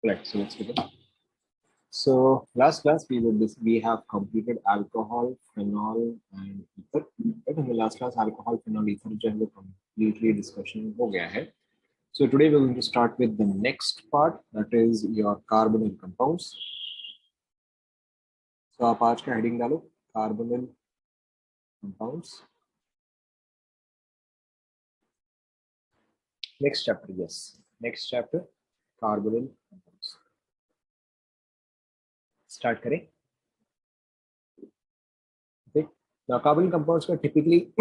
Right, so let's begin. So last class we have completed alcohol, phenol, and ether. Right? In the last class, alcohol, phenol, ether जो है वो completely discussion हो गया है. So today we're going to start with the next part, that is your carbonyl compounds. So आप आज का heading डालो, carbonyl compounds. Next chapter, yes. Next chapter, carbonyl compounds. Start करें. Okay. Now carbonyl compounds का typically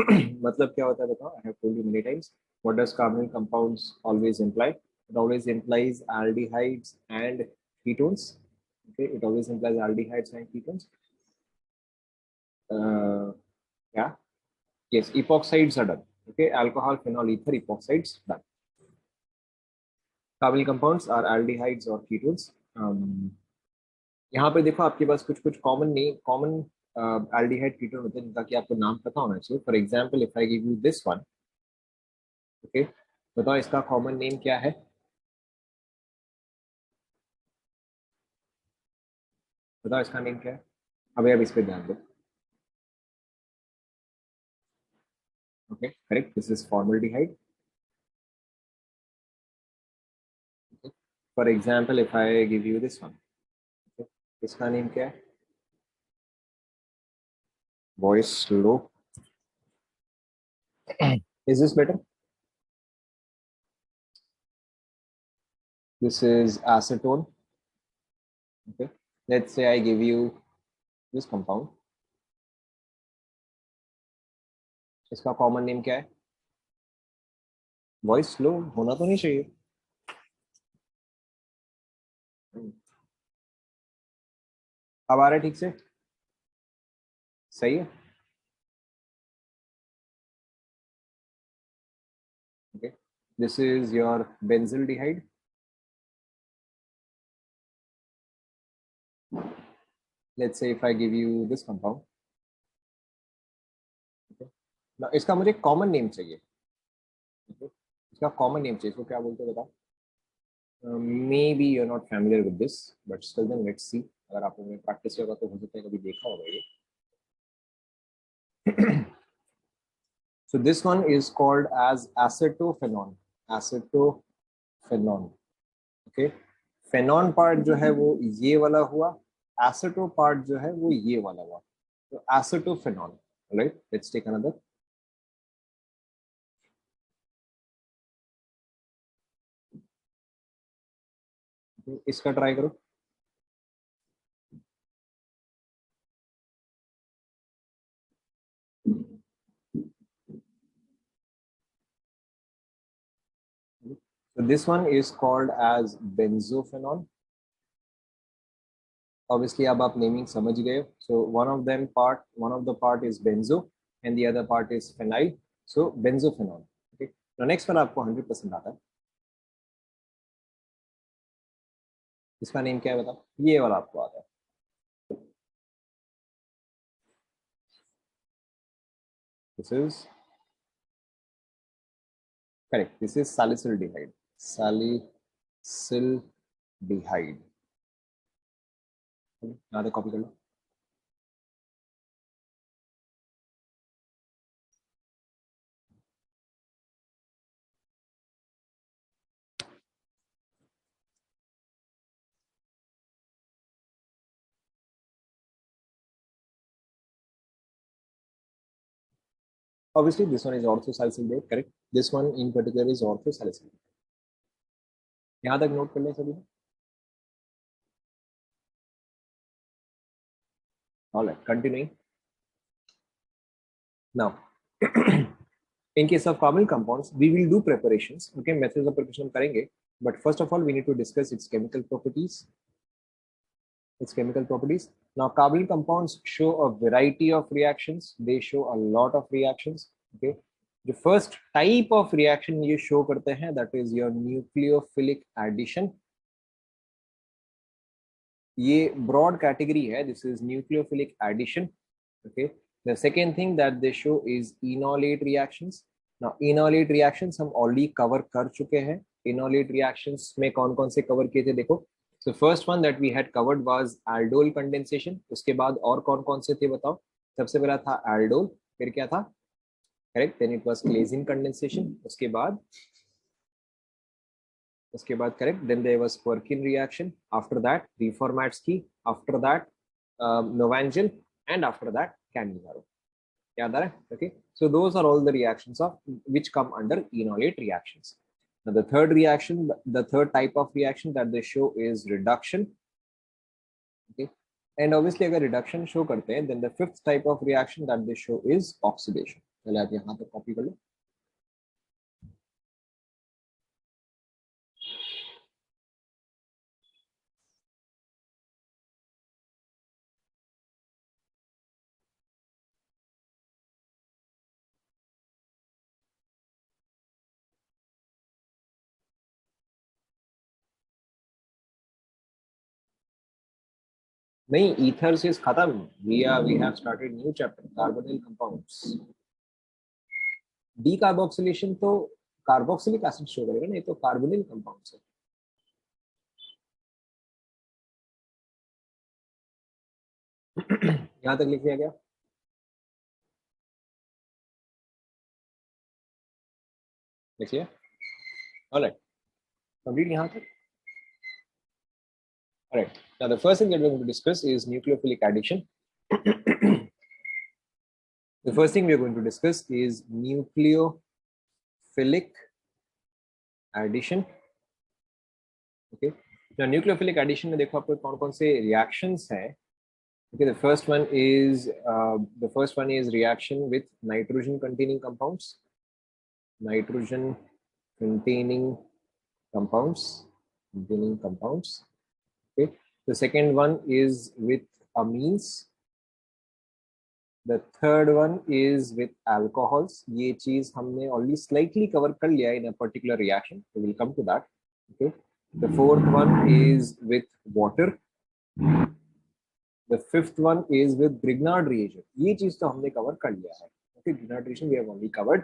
मतलब क्या होता है बताओ? I have told you many times. What does carbonyl compounds always imply? It always implies aldehydes and ketones. Okay, it always implies aldehydes and ketones. Yeah. Yes, epoxides are done. Okay, alcohol, phenol, ether, epoxides done. Carbonyl compounds are aldehydes or ketones. यहाँ पे देखो आपके पास कुछ कुछ common aldehyde ketone होते हैं जिनका कि आपको नाम पता होना चाहिए. For example if I give you this one, okay, बताओ इसका कॉमन नेम क्या है? बताओ इसका नेम क्या है? अभी अब इस पे ध्यान दो. Okay, correct, this is formaldehyde. For example if I give you this one, इसका नेम क्या है? Voice low. Is this better? This is acetone. Okay, let's say I give you this compound. इसका कॉमन नेम क्या है? Voice slow होना तो नहीं चाहिए. अब आ रहा है ठीक से? सही है. Okay, this is your benzaldehyde. Let's say if I give you this compound. Okay, now इसका मुझे कॉमन नेम चाहिए. Okay, इसका कॉमन नेम चाहिए. इसको क्या बोलते हैं बताओ? Maybe you're not familiar with this, but still then let's see. अगर आप लोगों ने प्रैक्टिस किया होगा तो हो सकता है कभी देखा होगा ये. So this one is called as acetophenone. Acetophenone. Okay, phenone part जो है वो ये वाला हुआ, aceto part जो है वो ये वाला हुआ. तो acetophenone. Right, let's take another. इसका ट्राई करो. So this one is called as benzophenone. Obviously अब आप नेमिंग समझ गए. So one of the part is benzo and the other part is phenyl. So benzophenone. Okay, तो next वाला आपको 100% आता है. इसका नेम क्या है बताओ? ये वाला आपको आता है. This is correct. This is salicylaldehyde. Salicylaldehyde. यहाँ पे कॉपी कर लो. Obviously, this one is orthosalicylate, correct? This one in particular is orthosalicylate. यहाँ तक नोट कर ले सभी. All right, continuing. Now, in case of carbonyl compounds, we will do preparations. Okay, methods of preparation करेंगे. But first of all, we need to discuss its chemical properties. Now, carbonyl compounds show a variety of reactions. They show a lot of reactions. Okay, the first type of reaction ये show करते हैं, that is your nucleophilic addition. ये broad category है. This is nucleophilic addition. Okay. The second thing that they show is enolate reactions. Now, enolate reactions हम already cover कर चुके हैं. Enolate reactions में कौन कौन से cover किए थे देखो. So first one that we had covered was aldol condensation. उसके बाद और कौन-कौन से थे बताओ? सबसे पहला था aldol, फिर क्या था? Correct. Then it was Claisen condensation. उसके बाद correct. Then there was Perkin reaction. After that, Reformatsky. After that, Novangel, and after that, Cannizzaro. याद आ रहा है? Okay. So those are all the reactions of which come under enolate reactions. Now the third reaction, the third type of reaction that they show is reduction. Okay. And obviously अगर reduction show करते हैं, then the fifth type of reaction that they show is oxidation. चलिए आप यहाँ तक copy कर लो. नहीं, ethers is खत्म. We have started new chapter, carbonyl compounds. Decarboxylation तो कार्बोक्सिलिक एसिड शो करेगा, नहीं तो कार्बोनिल कंपाउंड्स है. यहाँ तक लिख दिया गया. लिखिए. ऑलराइट, कंप्लीट यहाँ तक. Alright, now the first thing that we are going to discuss is nucleophilic addition. The first thing we are going to discuss is nucleophilic addition. Okay. Now nucleophilic addition में देखो आपको कौन-कौन से reactions हैं. Okay, the first one is reaction with nitrogen containing compounds. Nitrogen containing compounds. Okay. The second one is with amines. The third one is with alcohols. ये चीज हमने already slightly cover कर लिया in a particular reaction. So we'll come to that. Okay. The fourth one is with water. The fifth one is with Grignard reagent. ये चीज तो हमने cover कर लिया है. Okay, Grignard reagent we have only covered.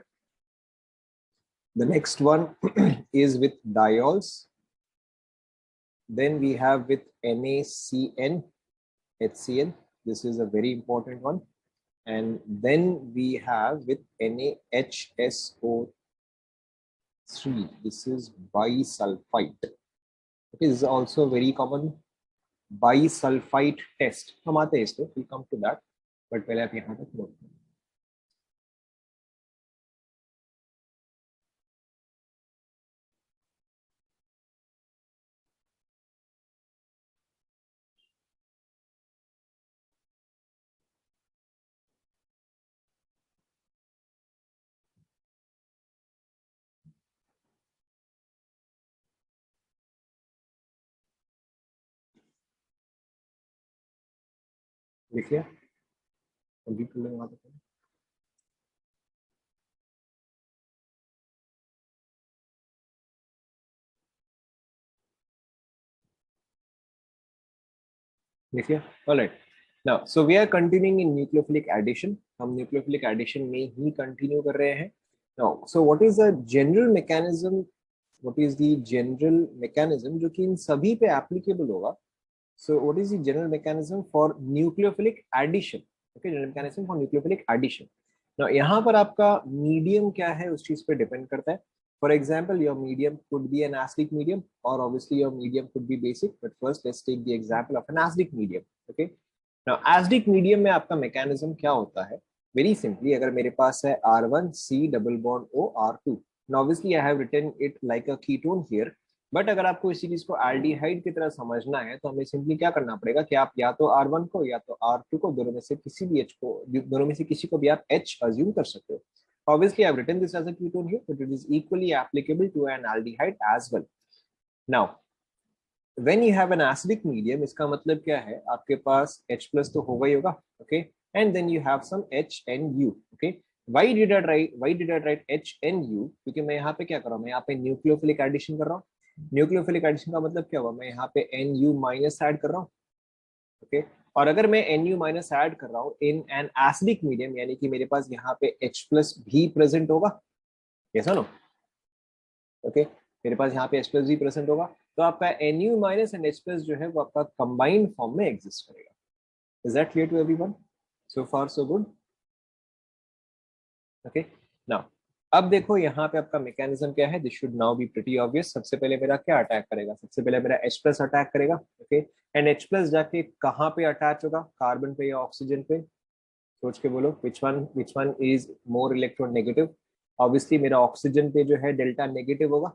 The next one is with diols. Then we have with NaCN, HCl. This is a very important one. And then we have with NaHSO3. This is bisulfite. Okay, this is also very common. Bisulfite test. हम आते हैं इसको. We'll come to that. But पहले आप यहाँ तक note करें. लिखिए. कंप्लीट कर लेंगे वहाँ तक. लिखिए. All right. Now, so we are continuing in nucleophilic addition. हम nucleophilic addition में ही continue कर रहे हैं. Now, so what is the general mechanism? What is the general mechanism जो कि इन सभी पे applicable होगा? So what is the general mechanism for nucleophilic addition? Okay, general mechanism for nucleophilic addition. Now यहाँ पर आपका medium क्या है उस चीज पे depend करता है. For example, your medium could be an acidic medium, or obviously your medium could be basic. But first, let's take the example of an acidic medium. Okay. Now acidic medium में आपका mechanism क्या होता है? Very simply, अगर मेरे पास है R1C double bond O R2. Now obviously I have written it like a ketone here. But अगर आपको इसी चीज को एल्डिहाइड की तरह समझना है तो हमें सिंपली क्या करना पड़ेगा कि आप या तो R1 को या तो R2 को दोनों में से किसी भी H को दोनों में से किसी को भी आप H अज्यूम कर सकते हो. Obviously, I've written this as a ketone here, but it is equally applicable to an aldehyde as well. Now, when you have an acidic medium, इसका मतलब क्या है? आपके पास H plus तो होगा ही होगा, okay? And then you have some HNU, okay? Why did I write HNU? क्योंकि मैं यहाँ पे क्या कर रहा हूँ? मैं यहाँ पे न्यूक्लियोफिलिक एडिशन कर रहा हूँ. न्यूक्लियोफिलिक एडिशन का मतलब क्या हुआ? मैं यहाँ पे Nu माइनस ऐड कर रहा हूँ, ओके? और अगर मैं Nu माइनस ऐड कर रहा हूँ इन एन एसिडिक मीडियम, यानी कि मेरे पास यहाँ पे H प्लस भी प्रेजेंट होगा, ऐसा नो? ओके, मेरे पास यहाँ पे H प्लस भी प्रेजेंट होगा. तो आपका Nu minus and H plus जो है वो आपका कंबाइंड फॉर्म में एग्जिस्ट करेगा. Is that clear to everyone? So far so good. Okay. Now अब देखो यहाँ पे आपका मैकेनिज्म क्या है. This should now be pretty obvious. सबसे पहले मेरा क्या अटैक करेगा? सबसे पहले मेरा H प्लस अटैक करेगा. ओके. एंड H प्लस जाके कहाँ पे अटैच होगा? कार्बन पे या ऑक्सीजन पे? सोच के बोलो. Which one is more electronegative? Obviously मेरा ऑक्सीजन पे जो है डेल्टा नेगेटिव होगा.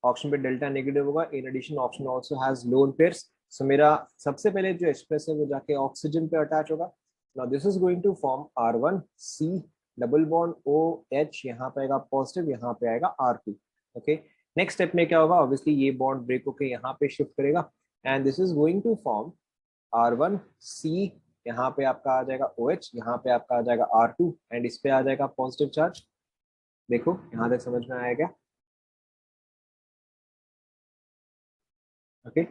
ऑप्शन पे डेल्टा नेगेटिव होगा. In addition option also has lone pairs. So मेरा सबसे पहले जो H प्लस है वो जाके ऑक्सीजन पे अटैच होगा. Now this is going to form R1C double bond OH. यहाँ पे आएगा पॉजिटिव, यहाँ पे आएगा R2. ओके. नेक्स्ट स्टेप में क्या होगा? ऑब्वियसली ये बॉन्ड ब्रेक होकर यहाँ पे शिफ्ट करेगा and this is going to form R1C. यहाँ पे आपका आ जाएगा OH, यहाँ पे आपका आ जाएगा R2 एंड इस पे आ जाएगा पॉजिटिव चार्ज. देखो यहाँ तक समझ में आएगा? Okay.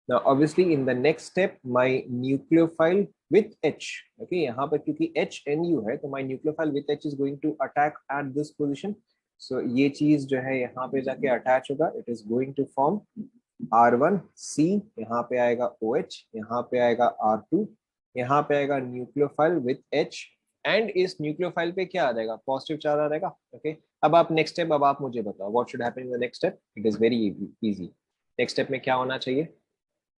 Now, obviously, in the next step, my nucleophile with H, okay, यहाँ पर क्योंकि H Nu है, तो my nucleophile with H is going to attack at this position. So ये चीज जो है यहाँ पे जाके attach होगा. It is going to form R1C. यहाँ पे आएगा OH, यहाँ पे आएगा R2, यहाँ पे आएगा nucleophile with H. एंड इस न्यूक्लियोफाइल पे क्या आ जाएगा? पॉजिटिव चार्ज आ जाएगा. ओके. अब आप नेक्स्ट स्टेप, अब आप मुझे बताओ what should happen in the next step. It is very easy. Next step में क्या होना चाहिए?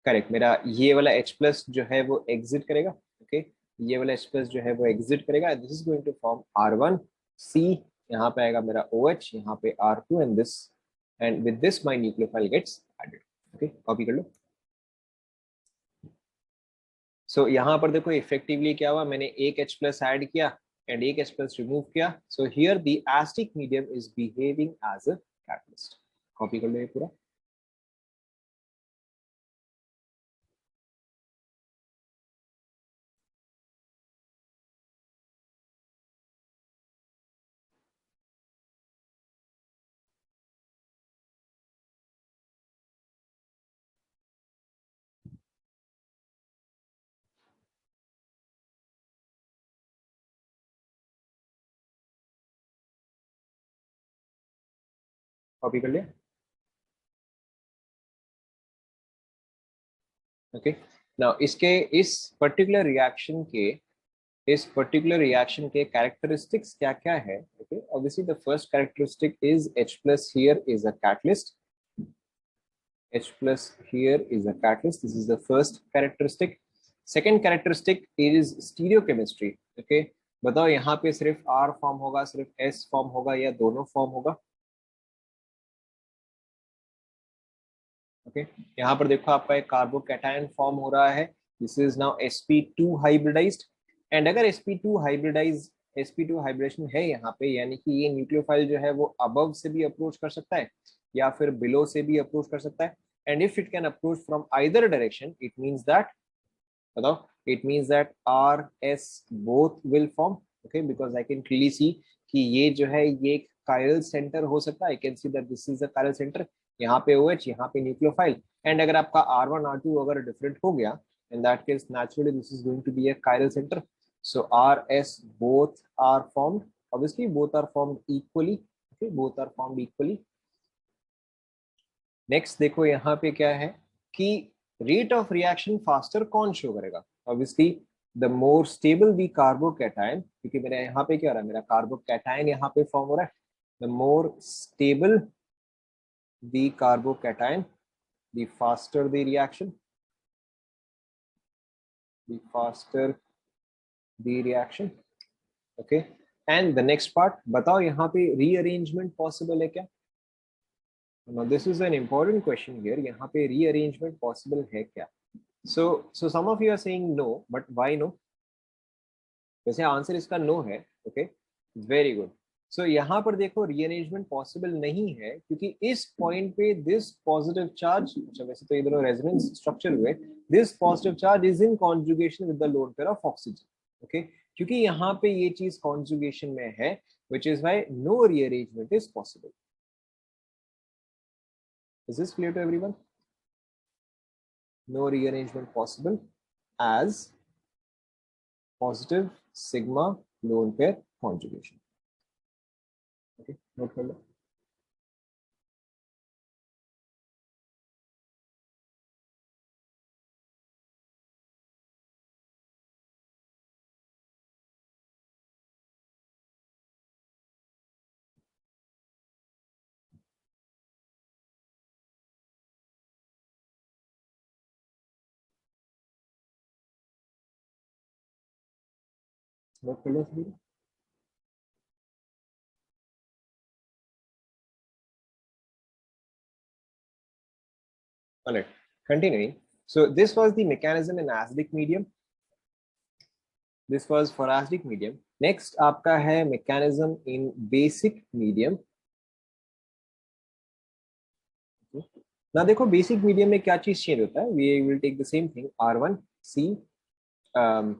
करेक्ट. मेरा ये वाला H प्लस जो है वो एग्जिट करेगा. ओके. ये वाला H प्लस जो है वो एग्जिट करेगा. This is going to form R1C. यहाँ पे आएगा मेरा OH, यहाँ पे R2 and this, and with this my nucleophile gets added. Okay. Copy कर लो. सो यहाँ पर देखो इफेक्टिवली क्या हुआ. मैंने एक H प्लस ऐड किया एंड एक H प्लस रिमूव किया. So here the acidic medium is behaving as a catalyst. Copy कर लो ये पूरा. कॉपी कर लिया. ओके. नाउ इसके इस पर्टिकुलर रिएक्शन के कैरेक्टरिस्टिक्स क्या क्या है? Okay. Obviously the first characteristic is H plus here is a catalyst. H plus here is a catalyst. This is the first characteristic. Second characteristic is stereochemistry. Okay. बताओ यहाँ पे सिर्फ R form होगा, सिर्फ S form होगा, या दोनों form होगा? ओके. यहाँ पर देखो आपका एक कार्बोकैटायन फॉर्म हो रहा है. This is now sp2 hybridized. And अगर sp2 हाइब्रिडेशन है यहाँ पे, यानी कि ये न्यूक्लियोफाइल जो है वो अबव से भी अप्रोच कर सकता है या फिर बिलो से भी अप्रोच कर सकता है. And if it can approach from either direction, it means that, बताओ, it means that R S both will form. Okay. Because I can clearly see कि ये जो है ये एक कायरल सेंटर हो सकता है. आई can see that this is a chiral centre. यहाँ पे OH, यहाँ पे न्यूक्लियोफाइल. एंड अगर आपका R1 R2 अगर डिफरेंट हो गया, in that case naturally this is going to be a chiral center. So R S both are formed. Obviously both are formed equally. Okay, both are formed equally. Next देखो यहाँ पे क्या है कि rate of reaction faster कौन show करेगा? Obviously the more stable the carbocation, क्योंकि मेरा यहाँ पे क्या हो रहा है, मेरा कार्बोकैटायन यहाँ पे फॉर्म हो रहा है. The more stable the carbocation, the faster the reaction, the faster the reaction. Okay. And the next part, बताओ यहाँ पे रीअरेंजमेंट पॉसिबल है क्या? Now this is an important question here. यहाँ पे rearrangement possible है क्या? So some of you are saying no, but why no? वैसे आंसर इसका no है. Okay, very good. So यहाँ पर देखो rearrangement possible नहीं है क्योंकि इस point पे this positive charge, अच्छा वैसे तो ये दोनों resonance structure हुए, this positive charge is in conjugation with the lone pair of oxygen. Okay, क्योंकि यहाँ पे ये चीज conjugation में है, which is why no rearrangement is possible. Is this clear to everyone? No rearrangement possible as positive sigma lone pair conjugation. Okay, note कर लो. Note कर लिया सभी ने? All right, continuing. So this was the mechanism in acidic medium. This was for acidic medium. Next आपका है mechanism in basic medium. ना देखो basic medium में क्या चीज चेंज होता है. We will take the same thing, R1C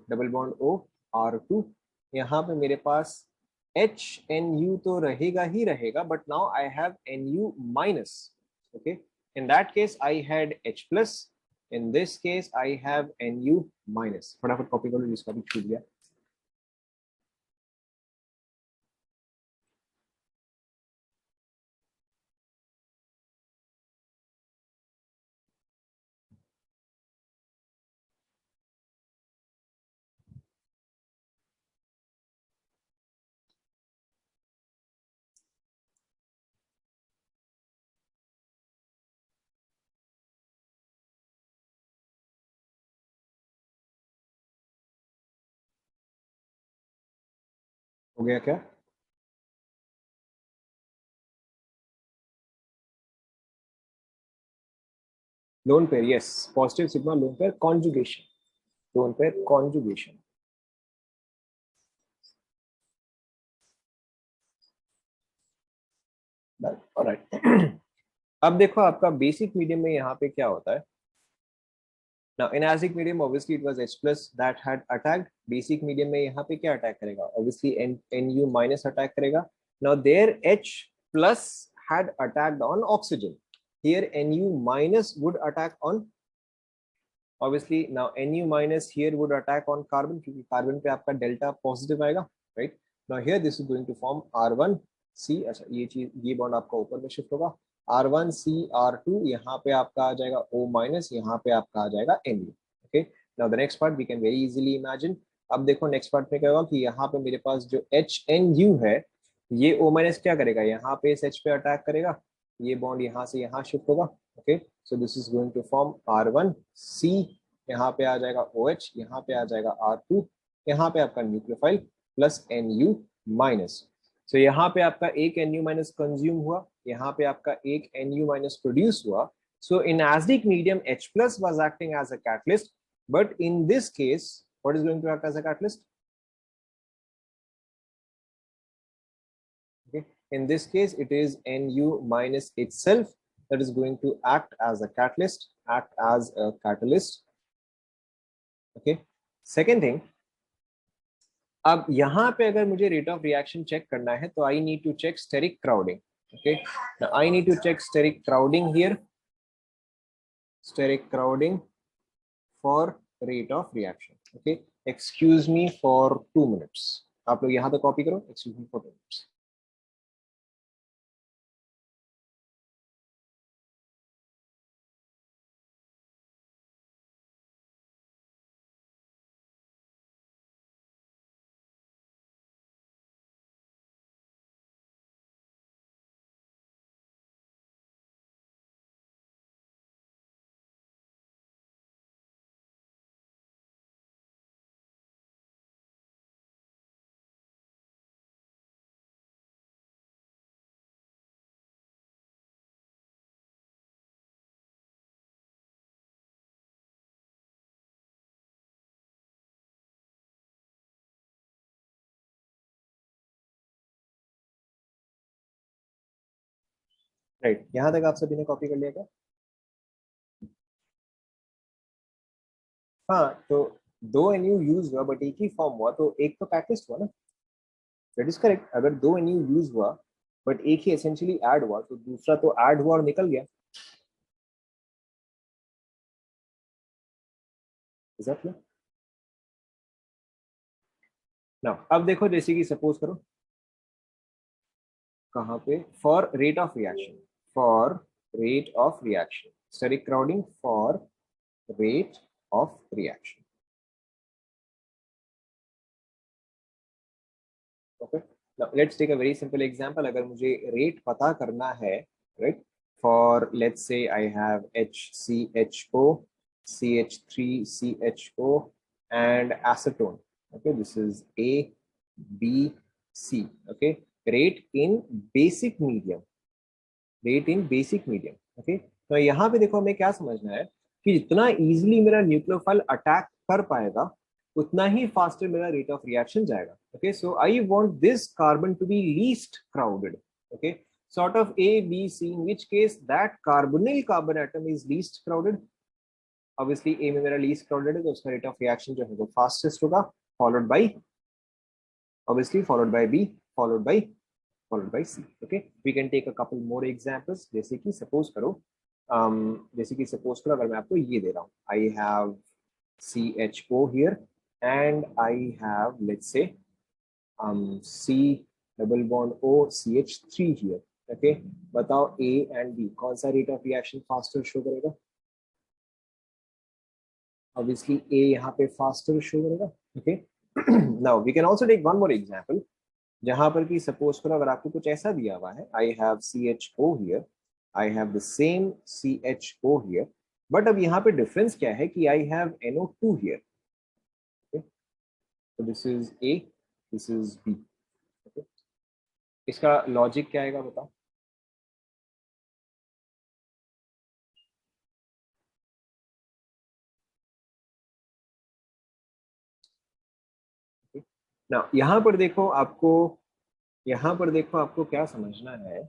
double bond O, R2. यहाँ पे मेरे पास HNU तो रहेगा ही रहेगा, but now I have NU minus. Okay, in that case I had H plus. In this case I have NU minus. फटाफट copy कर लो जिसका भी छूट गया. हो गया क्या? Lone pair, yes. Positive sigma lone pair conjugation. Lone pair conjugation. Alright. अब देखो आपका बेसिक मीडियम में यहाँ पे क्या होता है. Now in acidic medium obviously it was H plus that had attacked. Basic medium में यहाँ पे क्या अटैक करेगा? Obviously NU minus अटैक करेगा. Now there H plus had attacked on oxygen. Here NU minus would attack on, obviously now NU minus here would attack on carbon क्योंकि carbon पे आपका delta positive आएगा, right? Now here this is going to form R1C. अच्छा ये चीज, ये bond आपका ऊपर में शिफ्ट होगा. R1C R2, यहाँ पे आपका आ जाएगा O माइनस, यहाँ पे आपका आ जाएगा NU. Okay, now the next part we can very easily imagine. अब देखो नेक्स्ट पार्ट में क्या होगा कि यहाँ पे मेरे पास जो HNU है, ये O माइनस क्या करेगा, यहाँ पे इस H पे अटैक करेगा. ये बॉन्ड यहाँ से यहाँ शिफ्ट होगा. Okay, so this is going to form R1C. यहाँ पे आ जाएगा OH, यहाँ पे आ जाएगा R2, यहाँ पे आपका न्यूक्लियोफाइल प्लस NU माइनस. सो यहाँ पे आपका एक NU माइनस कंज्यूम हुआ, यहाँ पे आपका एक NU माइनस प्रोड्यूस हुआ. So in acidic medium H plus was acting as a catalyst, but in this case what is going to act as a catalyst? Okay, in this case it is NU minus itself that is going to act as a catalyst, act as a catalyst. Okay, second thing, अब यहाँ पे अगर मुझे rate of reaction check करना है तो I need to check steric crowding. Okay, I need to check steric crowding here. Steric crowding for rate of reaction. Okay, excuse me for 2 minutes. आप लोग यहाँ तक कॉपी करो. Excuse me for 2 minutes. Right, यहाँ तक आप सभी ने कॉपी कर लिया क्या? हाँ, तो दो एनयू यूज हुआ बट एक ही फॉर्म हुआ, तो एक तो कैटलिस्ट हुआ ना. That is correct. अगर दो एनयू यूज हुआ बट एक ही एसेंशियली ऐड हुआ तो दूसरा तो ऐड हुआ और निकल गया. एग्जैक्टली. नाउ अब देखो, जैसे कि सपोज करो कहाँ पे, for rate of reaction, for rate of reaction, steric crowding for rate of reaction. Okay, now let's take a very simple example. अगर मुझे रेट पता करना है, right, for let's say I have HCHO, CH3CHO and acetone. Okay, this is A, B, C. Okay, rate in basic medium, rate in basic medium. Okay, तो यहाँ पे देखो हमें क्या समझना है कि जितना इजीली मेरा न्यूक्लियोफाइल अटैक कर पाएगा उतना ही फास्टर मेरा रेट ऑफ रिएक्शन जाएगा. Okay, so I want this carbon to be least crowded. Okay, sort of A, B, C, in which case that carbonyl carbon atom is least crowded. Obviously A में मेरा least crowded है तो उसका rate of reaction जो है वो fastest होगा, followed by obviously followed by B, followed by C. Okay, we can take a couple more examples. जैसे कि suppose करो अगर मैं आपको ये दे रहा हूँ, I have CHO here and I have let's say C double bond O CH3 here. Okay, बताओ A and B कौन सा rate of reaction faster show करेगा? Obviously A यहाँ पे faster show करेगा. Okay, now we can also take one more example जहां पर कि सपोज करो अगर आपको कुछ ऐसा दिया हुआ है, I have CHO here, I have the same CHO here, but अब यहाँ पे डिफरेंस क्या है कि आई हैव NO2 हियर. तो this is A, this is B. इसका लॉजिक क्या आएगा बताओ? ना यहाँ पर देखो आपको क्या समझना है,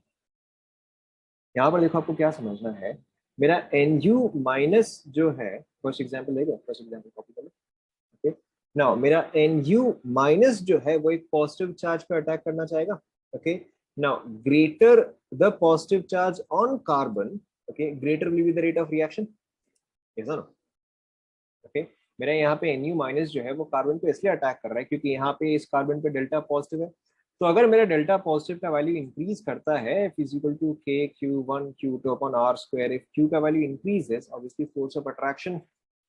यहाँ पर देखो आपको क्या समझना है. मेरा NU माइनस जो है, फर्स्ट एग्जांपल लेगा, फर्स्ट एग्जांपल कॉपी कर लो. ओके, नाउ मेरा NU माइनस जो है वो एक पॉजिटिव चार्ज पे अटैक करना चाहेगा. Okay, now greater the positive charge on carbon, okay, greater will be the rate of reaction. Yes और नो? ओके, मेरा यहाँ पे NU माइनस जो है वो कार्बन पे इसलिए अटैक कर रहा है क्योंकि यहाँ पे इस कार्बन पे डेल्टा पॉजिटिव है. तो अगर मेरा डेल्टा पॉजिटिव का वैल्यू इंक्रीज करता है, physical to KQ1Q2/R², if Q का value increases obviously force of attraction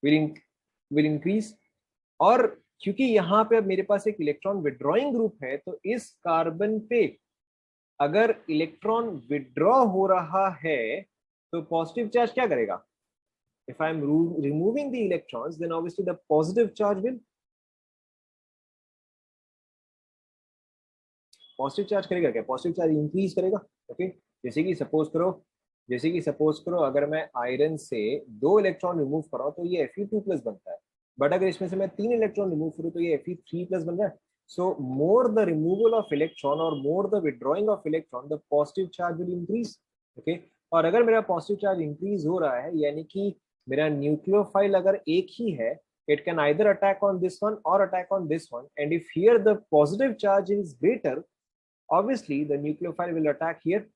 will increase. और क्योंकि यहाँ पे अब मेरे पास एक इलेक्ट्रॉन विड्रॉइंग ग्रुप है तो इस कार्बन पे अगर इलेक्ट्रॉन विड्रॉ हो रहा है तो पॉजिटिव चार्ज क्या करेगा? If I am removing the electrons, then obviously the positive charge will positive charge करेगा. क्या पॉजिटिव चार्ज इंक्रीज करेगा? ओके, जैसे कि सपोज करो अगर मैं आयरन से 2 इलेक्ट्रॉन रिमूव कर रहा हूँ तो ये Fe2+ बनता है, बट अगर इसमें से मैं 3 इलेक्ट्रॉन रिमूव करूँ तो ये Fe3+ बन रहा है. So more the removal of electron और more the withdrawing of electron, the positive charge will increase. Okay, और अगर मेरा पॉजिटिव चार्ज इंक्रीज हो रहा है यानी कि मेरा न्यूक्लियोफाइल अगर एक ही है, it can either attack on this one or attack on this one, and if here the positive charge is greater, obviously the nucleophile will attack here.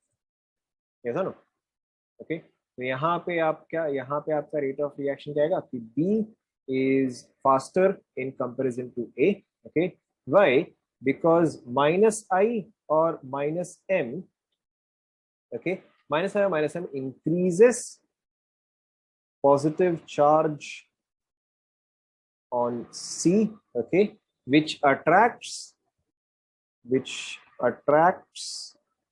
yes or no? Okay, तो यहाँ पे आपका rate of reaction क्या आएगा कि B is faster in comparison to A. Okay, why? Because -I or -M, okay, -I or -M increases positive charge on C, okay, which attracts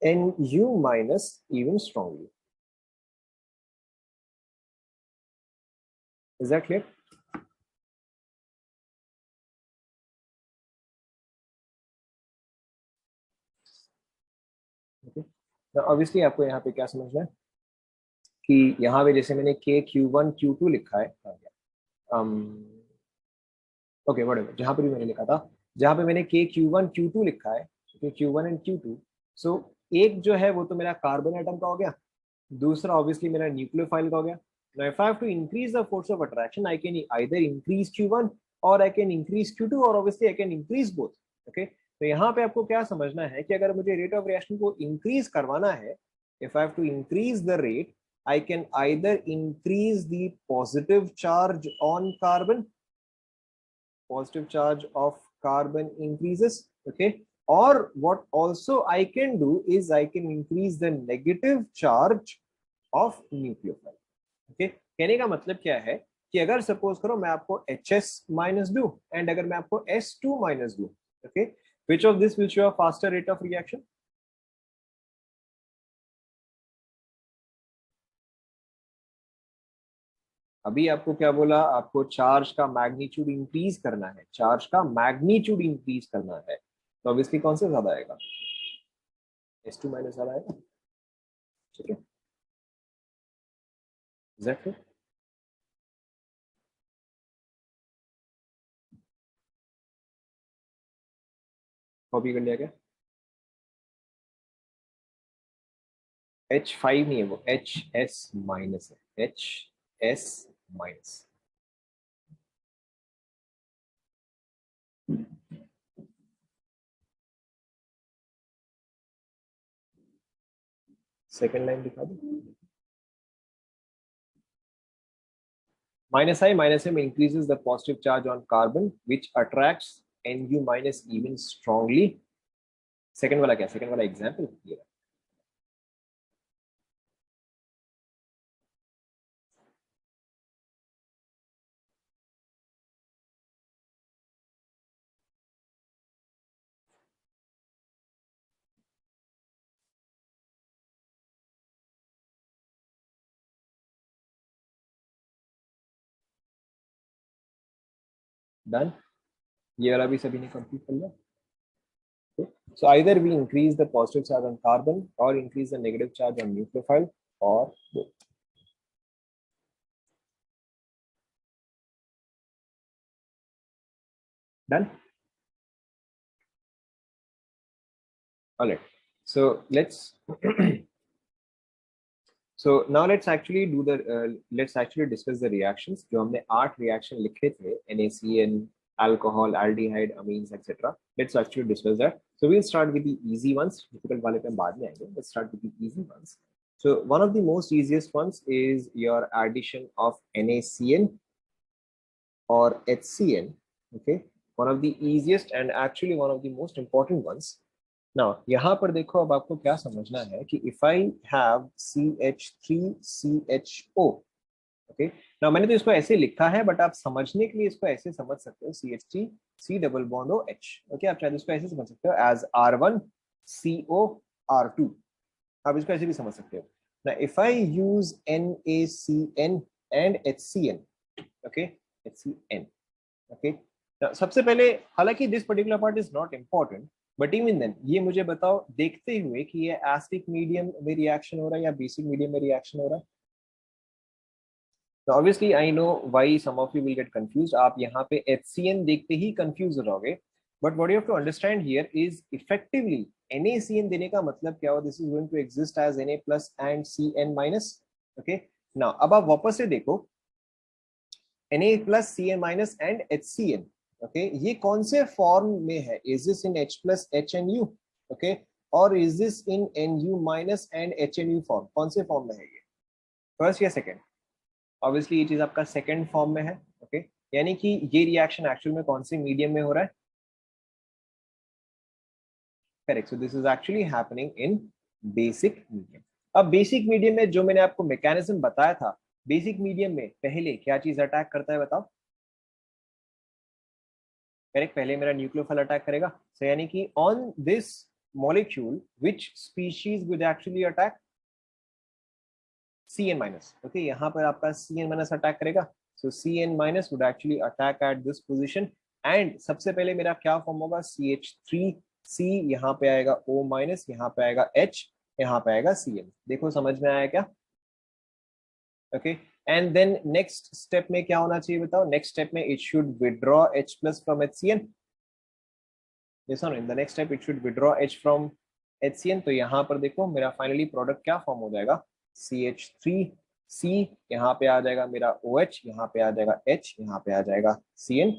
NU minus even strongly. Is that clear? Okay. Now obviously आपको यहाँ पे क्या समझना है कि यहाँ पे जैसे मैंने KQ1Q2 लिखा है, ओके व्हाटएवर, जहाँ पर भी मैंने लिखा था, जहाँ पे मैंने KQ1Q2 लिखा है, Q1 and Q2, सो एक जो है वो तो मेरा कार्बन एटम का हो गया, दूसरा ऑब्वियसली मेरा न्यूक्लियोफाइल का हो गया. Now if I have to increase the force of attraction, I can either increase Q1 or I can increase Q2 or obviously I can increase both. Okay, तो यहाँ पे आपको क्या समझना है कि अगर मुझे रेट ऑफ रिएक्शन को इंक्रीज करवाना है, if I have to increase the rate, I can either increase the positive charge on carbon, positive charge of carbon increases, okay, or what also I can do is I can increase the negative charge of nucleophile. Okay, कहने का मतलब क्या है कि अगर suppose करो मैं आपको HS माइनस दू एंड अगर मैं आपको S2 माइनस दू, okay, which of this will show a faster rate of reaction? अभी आपको क्या बोला, आपको चार्ज का मैग्नीट्यूड इंक्रीज करना है, चार्ज का मैग्नीट्यूड इंक्रीज करना है, तो ऑब्वियसली कौन सा ज्यादा आएगा, S2 माइनस ज्यादा आएगा। ठीक है, एग्जैक्टली। कॉपी कर लिया क्या? H5 नहीं है वो, HS माइनस है, HS माइनस। सेकेंड लाइन दिखा दो। minus I increases the positive charge on carbon which attracts Nu minus even strongly। Second वाला क्या, सेकेंड वाला एग्जाम्पल ये डन, ये वाला भी सभी ने कंप्लीट कर लिया। So either we increase the positive charge on carbon or increase the negative charge on nucleophile or both. Done? All right. So let's so now let's actually do the let's actually discuss the reactions. जो हमने 8 reaction लिखे थे, NaCN, alcohol, aldehyde, amines, etc. Let's actually discuss that. So we'll start with the easy ones. Difficult वाले पे हम बाद में आएंगे. Let's start with the easy ones. So one of the most easiest ones is your addition of NaCN or HCN. Okay, one of the easiest and actually one of the most important ones. Now यहाँ पर देखो, अब आपको क्या समझना है कि if I have CH3CHO, okay, now मैंने तो इसको ऐसे लिखा है, बट आप समझने के लिए इसको ऐसे समझ सकते हो, CH3 C double bond OH, okay, आप शायद इसको ऐसे समझ सकते हो एज R1CO R2, आप इसको ऐसे भी समझ सकते हो। Now if I use NaCN and HCN, okay, HCN, okay, सबसे पहले, हालांकि this particular part is not important, but even then ये मुझे बताओ देखते हुए कि ये एसिडिक मीडियम में रिएक्शन हो रहा है या बेसिक मीडियम में रिएक्शन हो रहा है। तो obviously I know why some of you will get confused, आप यहाँ पे HCN देखते ही कंफ्यूज हो जाओगे, but what you have to understand here is effectively NaCN देने का मतलब क्या हो, this is going to exist as Na plus and Cn minus. Okay, now अब आप वापस से देखो, Na plus Cn minus and HCN, okay, ये कौन से फॉर्म में है, is this in H plus HNU, okay, और is this in Nu minus and HNU form, कौन से फॉर्म में है ये, फर्स्ट या सेकंड? ऑब्वियसली ये चीज आपका सेकंड फॉर्म में है, ओके, यानी कि ये रिएक्शन एक्चुअल में कौन से मीडियम में हो रहा है, correct, so this is actually happening in basic medium. अब बेसिक मीडियम में जो मैंने आपको मैकेनिज्म बताया था, बेसिक मीडियम में पहले क्या चीज अटैक करता है बताओ, करेक्ट, पहले मेरा न्यूक्लियोफाइल अटैक करेगा, सो यानी कि on this molecule which species would actually attack, Cn minus, okay, यहाँ पर आपका Cn माइनस अटैक करेगा, सो Cn minus would actually attack at this position, and सबसे पहले मेरा क्या फॉर्म होगा, CH3C, यहाँ पे आएगा O माइनस, यहाँ पे आएगा H, यहाँ पे आएगा Cn, देखो समझ में आया क्या, okay, and then next step में क्या होना चाहिए बताओ, नेक्स्ट स्टेप में it should withdraw H plus from HCN, yes or no, in the next step it should withdraw H from HCN, तो यहाँ पर देखो मेरा फाइनली प्रोडक्ट क्या फॉर्म हो जाएगा, CH3C, यहाँ पे आ जाएगा मेरा OH, यहाँ पे आ जाएगा H, यहाँ पे आ जाएगा Cn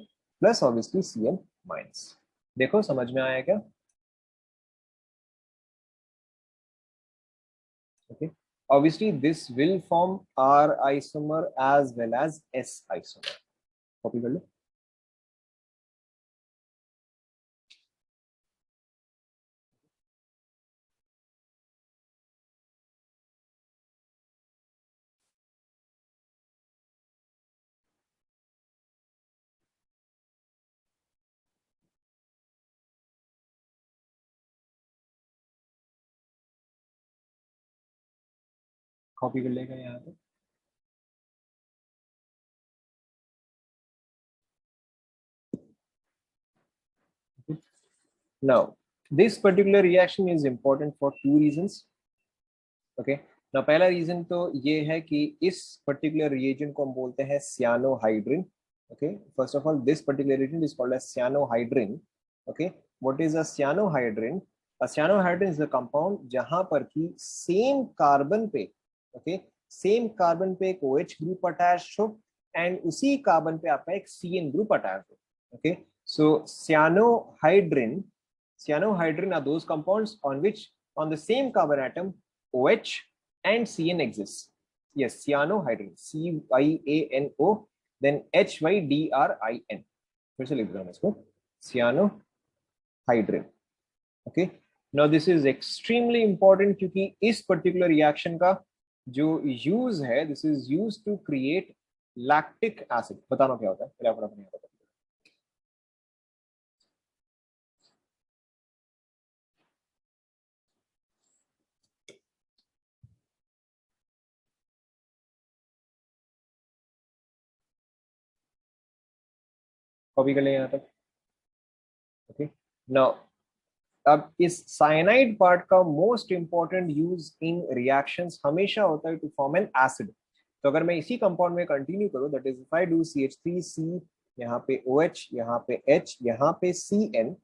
plus obviously Cn minus, देखो समझ में आया क्या, okay, obviously this will form R isomer as well as S isomer, copy कर लो। कॉपी कर लेगा यहाँ पे, Now, this particular reaction is important for two reasons. Okay. Now, पहला रीजन तो ये है कि इस पर्टिकुलर रिएजेंट को हम बोलते हैं cyanohydrin. Okay. First of all, this particular reagent is called as cyanohydrin. Okay. What is a cyanohydrin? A cyanohydrin is a compound जहां पर की सेम कार्बन पे, okay, सेम कार्बन पे एक OH ग्रुप अटैच हो एंड उसी carbon पे आपका एक CN ग्रुप अटैच हो. Okay. So cyanohydrin are those compounds on which on the same carbon atom OH and CN exists. Yes, cyanohydrin, CYANO, then HYDRIN. फिर से लिख रहा हूँ इसको, cyanohydrin. Okay. Now this is extremely important क्योंकि इस particular reaction का जो use है, this is used to create lactic acid. बताना क्या होता है, पहले आपको नहीं पता. कॉपी कर लें यहाँ तक. ओके. नाउ अब इस साइनाइड पार्ट का most important use in reactions हमेशा होता है टू फॉर्म एन एसिड. तो अगर मैं इसी कंपाउंड में कंटिन्यू करूं, that is if I do CH3C, यहाँ पे OH, यहाँ पे H, यहाँ पे CN,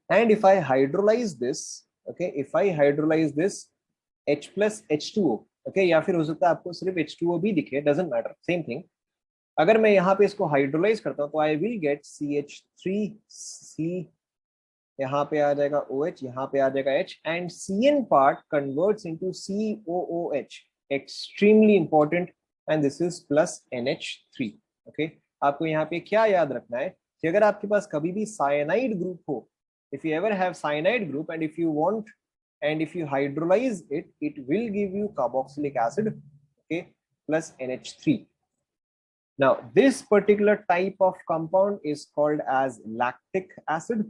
and if I hydrolyse this, okay, if I hydrolyse this H plus H2O, okay, या फिर हो सकता है आपको सिर्फ H2O भी दिखे, डजंट मैटर, सेम थिंग. अगर मैं यहाँ पे इसको हाइड्रोलाइज करता हूँ तो आई विल गेट CH3C, यहाँ पे आ जाएगा OH, यहाँ पे आ जाएगा H, and CN part converts into COOH, extremely important, and this is plus NH3. Okay. आपको यहाँ पे क्या याद रखना है कि अगर आपके पास कभी भी साइनाइड ग्रुप हो, if you ever have cyanide group and if you want and if you hydrolyze it, it will give you carboxylic acid, okay, plus NH3. Now this particular type of compound is called as lactic acid.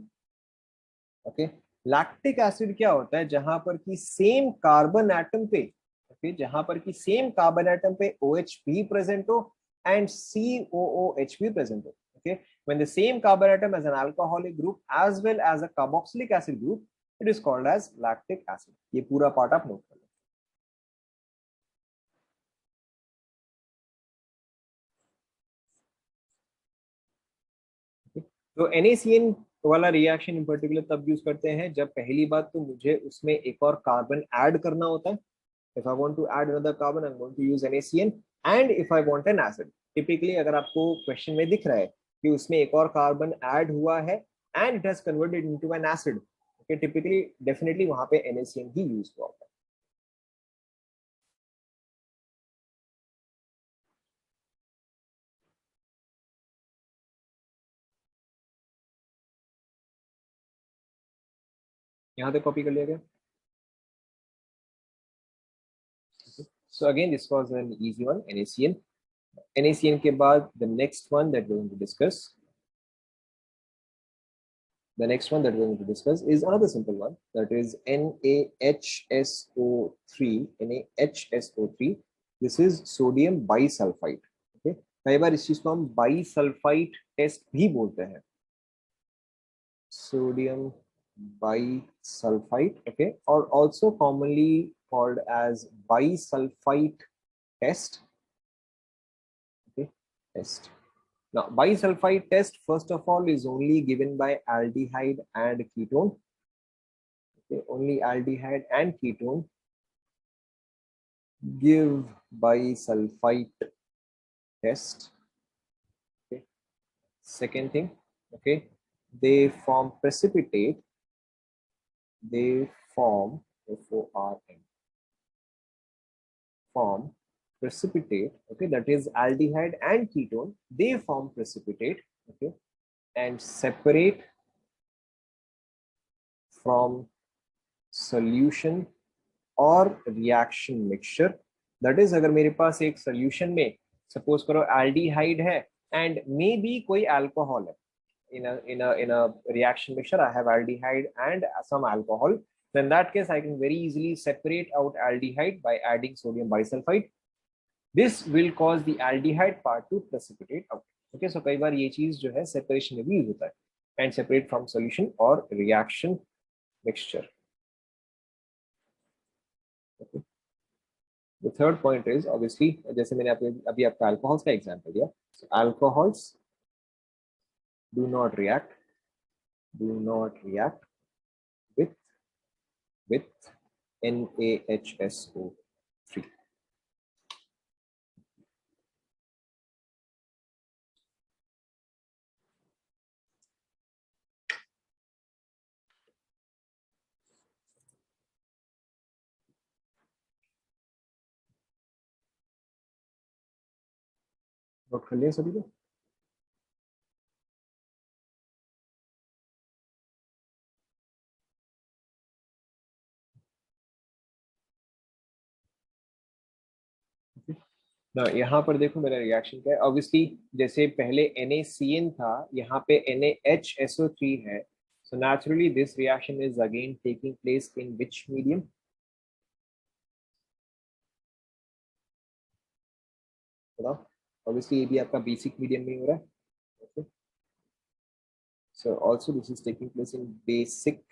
Okay. Lactic acid क्या होता है, जहां पर की same carbon atom पे, okay, जहां पर की सेम कार्बन एटम पे OH भी प्रेजेंट हो एंड COOH भी प्रेजेंट हो. Okay. When the same carbon atom has an alcoholic group as well as a carboxylic acid group, it is called as lactic acid. ये पूरा part आप note कर लो. तो NaCN वाला रिएक्शन इन पर्टिकुलर तब use करते हैं जब पहली बात तो मुझे उसमें एक और कार्बन ऐड करना होता है. If I want to add another carbon, I'm going to use NaCN. And if I want an acid, typically अगर आपको क्वेश्चन में दिख रहा है कि उसमें एक और कार्बन ऐड हुआ है and it has converted into an acid, okay, typically definitely वहां पे NaCN ही यूज हुआ होता है. यहाँ तक कॉपी कर लिया गया. So again, this was an easy one, NaCN. NaCN के बाद the next one that we're going to discuss. The next one that we're going to discuss is another simple one, that is NaHSO3. NaHSO3. This is sodium bisulfite. Okay. कई बार इस चीज को हम bisulfite test भी बोलते हैं. Sodium bisulfite. Okay. Or also commonly called as bisulfite test. Okay. Test. Now, bisulfite test, first of all, is only given by aldehyde and ketone. Okay, only aldehyde and ketone give bisulfite test. Okay. Second thing, okay, they form precipitate. They form FORM. Form precipitate. Okay, that is aldehyde and ketone. They form precipitate. Okay, and separate from solution और reaction mixture. That is अगर मेरे पास एक solution में suppose करो aldehyde है and may be कोई alcohol है, in a reaction mixture I have aldehyde and some alcohol, then in that case I can very easily separate out aldehyde by adding sodium bisulfite. This will cause the aldehyde part to precipitate out. Okay, so कई बार ये चीज जो है separation में भी use होता है. and separate from solution or reaction mixture. Okay. The third point is obviously जैसे मैंने अभी आपका alcohols का example दिया. So alcohols do not react with NaHSO3. Note कर लिया सभी को? ना यहाँ पर देखो मेरा रिएक्शन क्या है. ऑब्वियसली जैसे पहले NaCN था, यहाँ पे NaHSO3 है. So naturally this reaction is again taking place in which medium? बताओ. Obviously ये भी आपका बेसिक मीडियम में हो रहा है. Okay. So also this is taking place in basic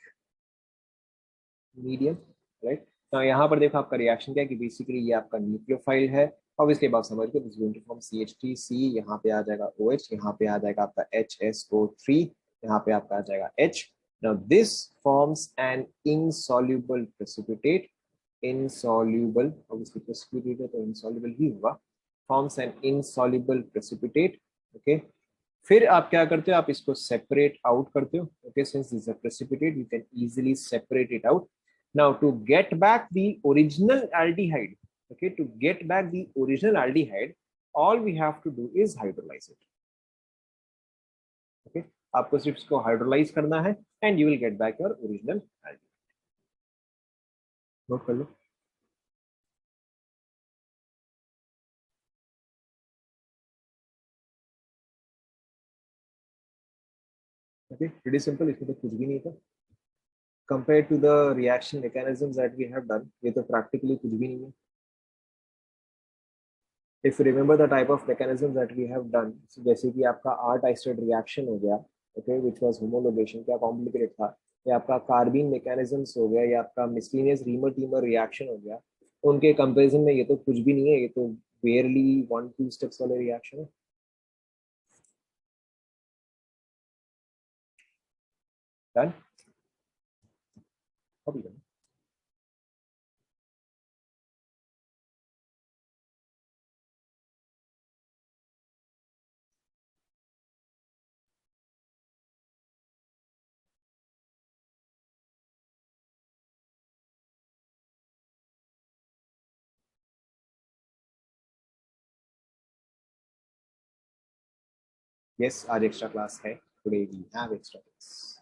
medium, right? तो यहाँ पर देखो आपका रिएक्शन क्या है कि बेसिकली ये आपका न्यूक्लियोफाइल है. ऑब्वियसली बात समझ गए. This going to form CH3C, यहाँ पे आ जाएगा OH, यहाँ पे आ जाएगा आपका HSO3, यहाँ पे आपका आ जाएगा H. Now this forms an insoluble precipitate. Insoluble, obviously precipitate है तो insoluble ही होगा. Forms an insoluble precipitate. Okay. फिर आप क्या करते हो, आप इसको सेपरेट आउट करते हो. Okay, since this is a precipitate, you can easily separate it out. Now to get back the original aldehyde, okay, to get back the original aldehyde, all we have to do is hydrolyze it. Okay, आपको सिर्फ इसको hydrolyse करना है and you will get back your original aldehyde. Note कर लो. Okay, pretty simple. इसमें तो कुछ भी नहीं था. Compared to the reaction mechanisms that we have done, ये तो practically कुछ भी नहीं है. If you remember the type of mechanisms that we have done, so जैसे कि आपका R-tistate reaction हो गया, okay, which was homologation, क्या complicated था, या आपका कार्बिन mechanisms हो गया, या आपका miscellaneous Reamer-Teamer reaction हो गया, उनके comparison में ये तो कुछ भी नहीं है. ये तो barely 1-2 steps वाले reaction है. Done? अभी done. Yes, आज extra class है. Today we have extra class.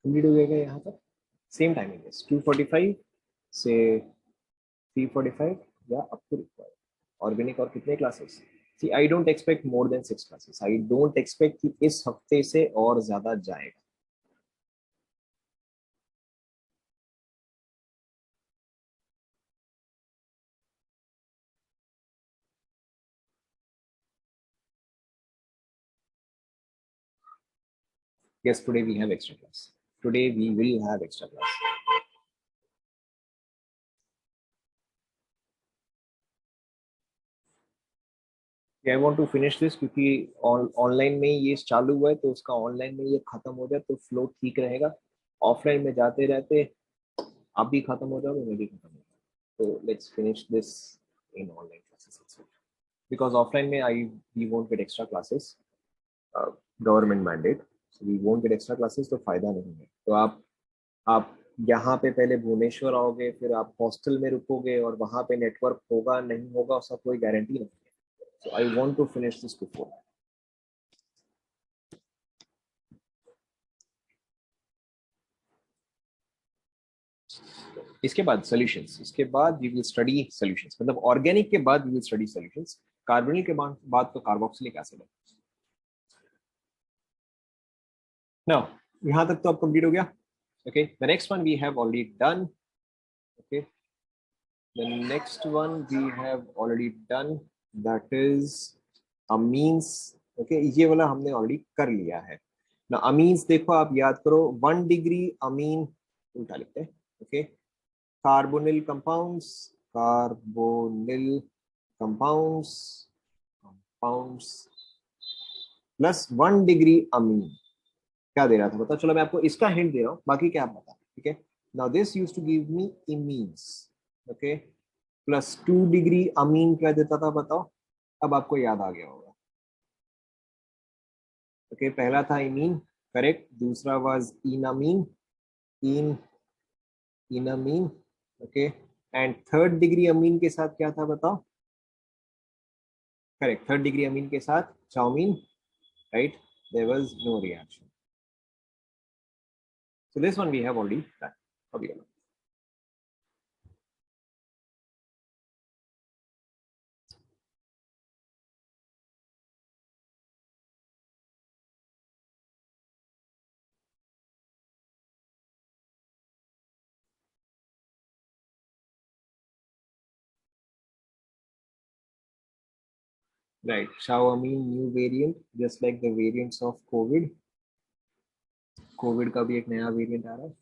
Complete हो गया यहाँ तक. सेम टाइमिंग है 2:45 से 3:45 या अप टू रिक्वायर्ड. ऑर्गेनिक और कितने classes? See I don't expect more than 6 classes. I don't expect कि इस हफ्ते से और ज्यादा जाएगा. Yes, today we have extra class. Today we will have extra class. I want to finish this क्योंकि ऑनलाइन में ये चालू हुआ है तो उसका ऑनलाइन में ये खत्म हो जाए तो फ्लो ठीक रहेगा. ऑफलाइन में जाते रहते आप भी खत्म हो जाओगे, मैं भी खत्म हो जाऊंगा. तो let's finish this in online classes because offline में we won't get extra classes. Government mandate, so we won't get extra classes. तो फायदा नहीं है. तो आप यहाँ पे पहले भुवनेश्वर आओगे, फिर आप हॉस्टल में रुकोगे और वहां पे नेटवर्क होगा नहीं होगा उसका कोई गारंटी नहीं है. So I want to finish this before. इसके बाद सॉल्यूशंस. इसके बाद वी विल स्टडी सॉल्यूशंस. मतलब ऑर्गेनिक के बाद we will study solutions. Carbonyl के बाद तो कार्बोक्सिलिक एसिड है. नाउ यहाँ तक तो अब कंप्लीट हो गया. Okay, the next one we have already done. Okay, The next one we have already done, that is amines. Okay, ये वाला हमने already कर लिया है ना. amines देखो आप याद करो, 1 डिग्री amine उल्टा लिखते हैं. okay, carbonyl compounds, carbonyl compounds plus 1 degree amine क्या दे रहा था बताओ. चलो मैं आपको इसका हिंट दे रहा हूँ, बाकी क्या आप बता. ठीक है, now this used to give me imines. Okay, plus 2 degree amine क्या देता था बताओ. अब आपको याद आ गया होगा. ओके, पहला था इमीन, करेक्ट. दूसरा was enamine, in enamine. Okay, and 3rd degree amine के साथ क्या था बताओ. करेक्ट, 3rd डिग्री अमीन के साथ chow mein, right. There was no reaction. So this one we have already done. Okay. Right. Xiaomi new variant, just like the variants of COVID. COVID का भी एक नया वेरिएंट आ रहा है.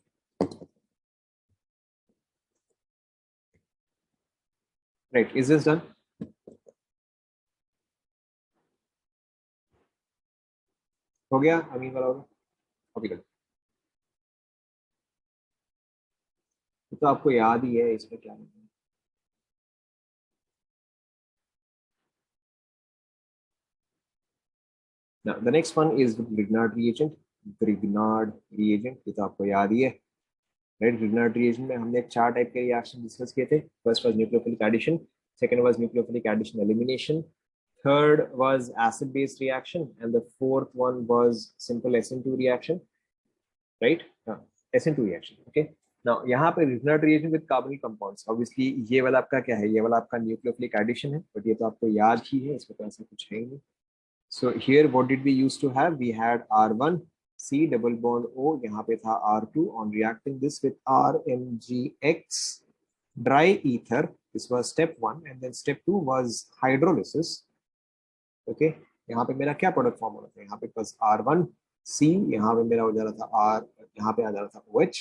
Right. Is this done? हो गया अमीन वाला होगा. अभी कर. तो आपको याद ही है इसमें क्या है. Now the next one is the Grignard reagent. Grignard reagent ये तो आपको याद ही है. राइट, Grignard reagent में हमने 4 टाइप के रिएक्शन डिस्कस किए थे. First was nucleophilic addition, second was nucleophilic addition elimination, third was acid based reaction, and the fourth one was simple SN2 reaction, right. SN2 reaction. Okay, now यहाँ पे Grignard reagent with carbonyl compounds, obviously ये वाला आपका क्या है, ये वाला आपका न्यूक्लियोफिलिक एडिशन है, बट ये तो आपको याद ही है, इसमें तो ऐसा कुछ है ही नहीं. So here what did we used to have, we had R1 C double bond O, यहाँ पे था R2. On reacting this with RMgX dry ether, this was step 1, and then step 2 was hydrolysis. Okay, यहाँ पे मेरा क्या product form हो रहा था, यहाँ पे बस R1 C, यहाँ पे मेरा हो जा रहा था R, यहाँ पे आ जा रहा था OH,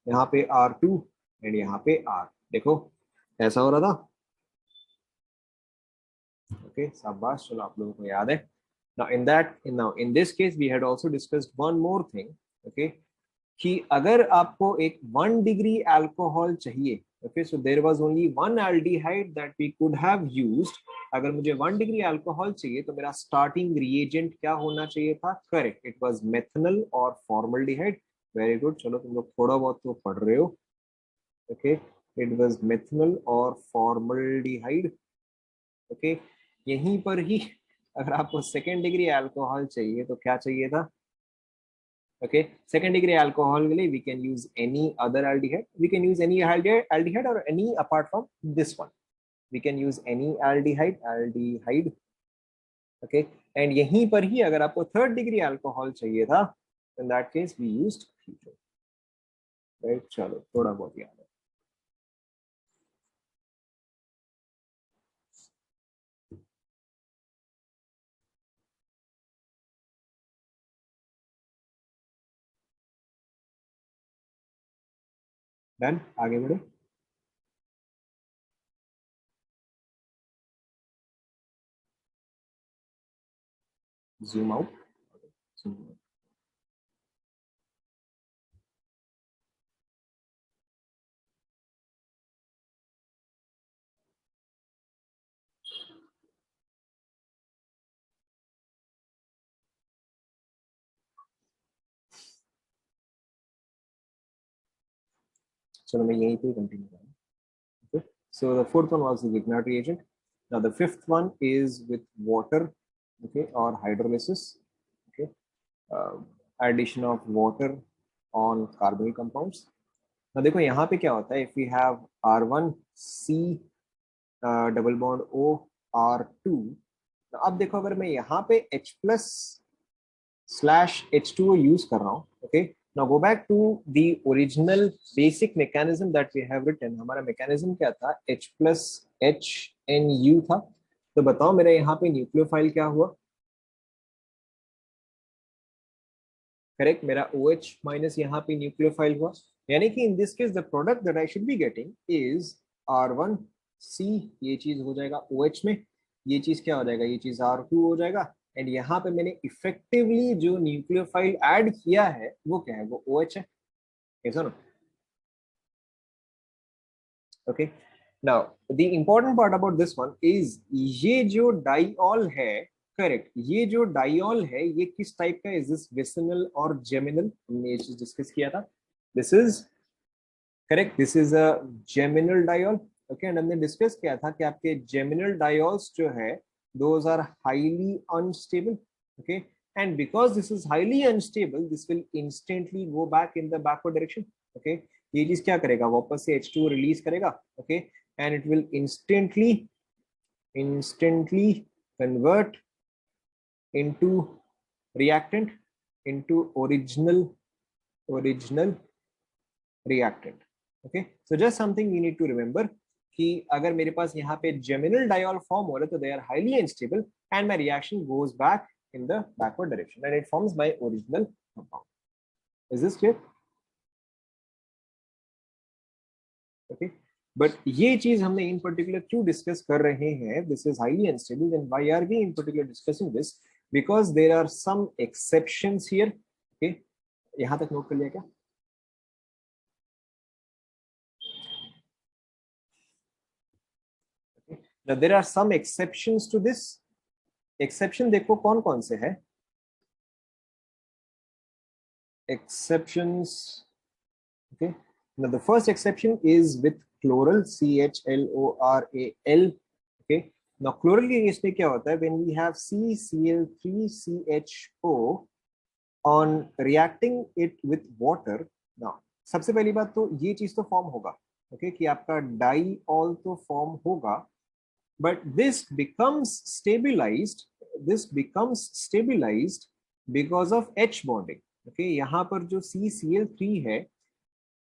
यहाँ पे R2 एंड यहाँ पे R. देखो ऐसा हो रहा था. ओके, शाबाश, चलो आप लोगों को याद है. Now in this case we had also discussed one more thing. Okay, कि अगर आपको एक 1 डिग्री अल्कोहल चाहिए, okay, so there was only one aldehyde that we could have used. अगर मुझे 1 डिग्री अल्कोहल चाहिए तो मेरा स्टार्टिंग रिएजेंट क्या होना चाहिए था. करेक्ट, इट वाज मेथनल और फॉर्मल्डिहाइड. वेरी गुड, चलो तुम लोग थोड़ा बहुत तो पढ़ रहे हो. ओके, इट वाज मेथनल और फॉर्मल्डिहाइड. ओके, यहीं पर ही अगर आपको 2nd डिग्री अल्कोहल चाहिए तो क्या चाहिए था. okay, 2nd डिग्री अल्कोहल के लिए we can use any other aldehyde, we can use any aldehyde or any apart from this one, we can use any aldehyde. okay, and यहीं पर ही अगर आपको 3rd डिग्री अल्कोहल चाहिए था, in that case we used ketone. right, चलो थोड़ा बहुत याद है. डन, आगे बढ़े. zoom out. zoom out. चलो मैं यहीं पे कंटिन्यू करूँ. okay, so the fourth one was the Grignard reagent. Now the fifth one is with water, okay, or hydrolysis. Okay, addition of water on carbonyl compounds. now देखो यहाँ पे क्या होता है, if we have R1 C double bond O R2. अब देखो अगर मैं यहाँ पे H plus slash H2O use कर रहा हूँ, okay, Now go back to the original basic mechanism that we have written. हमारा mechanism क्या था? H plus HNU था. तो बताओ मेरा यहाँ पे न्यूक्लियोफाइल क्या हुआ? करेक्ट, मेरा OH माइनस यहाँ पे न्यूक्लियोफाइल हुआ. यानी कि in this case the product that I should be getting is R1C. ये चीज हो जाएगा OH में, ये चीज क्या हो जाएगा? ये चीज R2 हो जाएगा. एंड यहाँ पे मैंने इफेक्टिवली जो न्यूक्लियोफाइल ऐड किया है वो क्या है? वो OH है. ऐसा ना? Okay. Now the important part about this one is ये जो डाइऑल है, करेक्ट, ये जो डाइऑल है ये किस टाइप का? Is this vicinal or geminal? हमने ये चीज डिस्कस किया था. This is correct, this is a geminal diol. Okay, and हमने डिस्कस किया था कि आपके जेमिनल डाइऑल्स जो है those are highly unstable. Okay, and because this is highly unstable this will instantly go back in the backward direction. Okay, ये चीज क्या करेगा? वापस से H2 रिलीज करेगा. Okay, and it will instantly convert into reactant, into original reactant. Okay, so just something we need to remember कि अगर मेरे पास यहाँ पे जेमिनल डाइऑल फॉर्म हो रहा है तो they are highly unstable and my reaction goes back in the backward direction and it forms my original compound. Is this clear? Okay, but ये चीज हमने in particular क्यों डिस्कस कर रहे हैं? This is highly unstable and why are we in particular discussing this? Because there are some exceptions here. Okay, यहाँ तक note कर लिया क्या? Okay. Now there are some exceptions to this. Exception देखो कौन कौन से है? Exceptions. Okay. Now the first exception is with chloral, CHLORAL. Okay. Now chloral के केस में क्या होता है? When we have CCl3CHO on reacting it with water. Now सबसे पहली बात तो ये चीज तो फॉर्म होगा. Okay, कि आपका डाइऑल तो फॉर्म होगा, but this becomes stabilized because of H bonding. Okay, यहाँ पर जो CCl3 है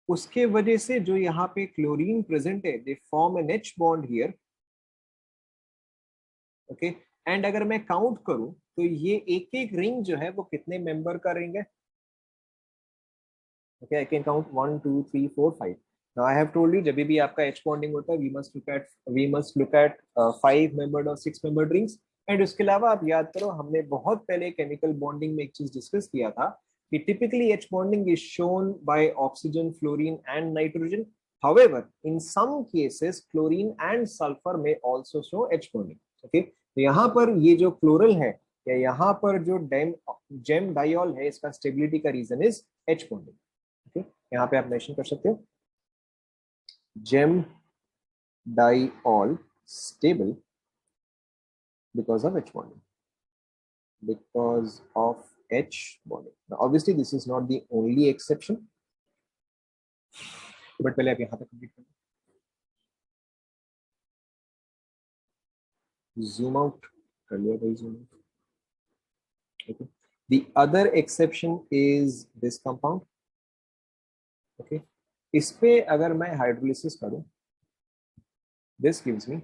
उसके वजह से जो यहाँ पे क्लोरीन प्रेजेंट है they form an H bond here. Okay, and अगर मैं काउंट करूं तो ये एक एक रिंग जो है वो कितने मेंबर का रिंग है? Okay, I can count 1 2 3 4 5. Now I have told you जब भी आपका H बॉन्डिंग होता है we must look at 5 membered और 6 मेंबर्ड रिंग्स. एंड उसके अलावा आप याद करो हमने बहुत पहले केमिकल बॉन्डिंग में एक चीज डिस्कस किया था कि typically H bonding is shown by oxygen, fluorine and nitrogen. However, in some cases chlorine and sulfur may also show H bonding. Okay, तो यहाँ पर ये जो क्लोरल है या यहाँ पर जो जेम डाइऑल है इसका स्टेबिलिटी का reason is H bonding. Okay, यहाँ पे आप मेंशन कर सकते हो gem diol stable because of H bonding. Because of H bonding. Now, obviously, this is not the only exception, but पहले आप यहाँ तक कंप्लीट करें. Zoom out कर लिया भाई, zoom out. Okay. The other exception is this compound. Okay. इस पे अगर मैं हाइड्रोलिसिस करूं, this gives me,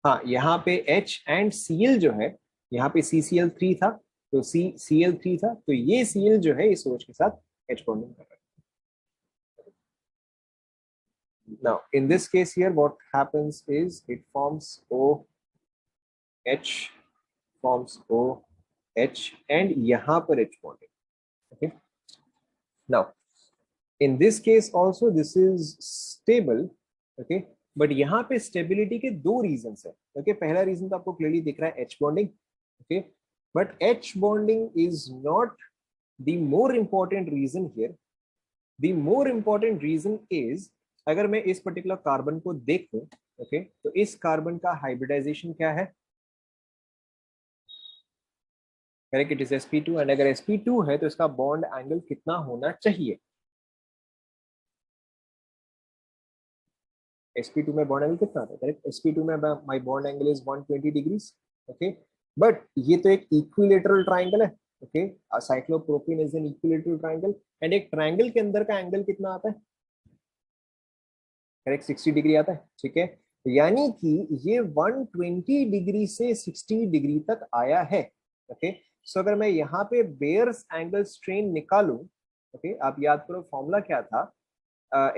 हाँ यहाँ पे H and Cl जो है, यहाँ पे CCl3 था तो Cl3 था तो ये Cl जो है इस OH के साथ H बॉन्डिंग कर रहा है. Now in this case here what happens is it forms OH, and यहाँ पर H bonding. Okay. Now in this case also this is stable. Okay, but यहाँ पे स्टेबिलिटी के दो रीजंस है. ओके, पहला रीजन तो आपको क्लियरली दिख रहा है H bonding. Okay, but H bonding is not the more important reason here. The more important reason is अगर मैं इस पर्टिकुलर कार्बन को देखूं, ओके, तो इस कार्बन का हाइब्रिडाइजेशन क्या है? Correct, it is sp2 and अगर sp2 है तो इसका बॉन्ड एंगल कितना होना चाहिए? sp2 में बॉन्ड एंगल कितना आता है? करेक्ट, sp2 में my bond angle is 120 degrees. Okay, but ये तो एक इक्विलेटरल ट्रायंगल है. Okay, cyclopropene is an equilateral triangle, and एक ट्रायंगल के अंदर का एंगल कितना आता है? करेक्ट, 60 डिग्री आता है, ठीक है। यानी कि ये 120 डिग्री से 60 डिग्री तक आया है, ओके। सो अगर मैं यहाँ पे बेयर्स एंगल स्ट्रेन निकालूं, ओके, आप याद करो फॉर्मूला क्या था,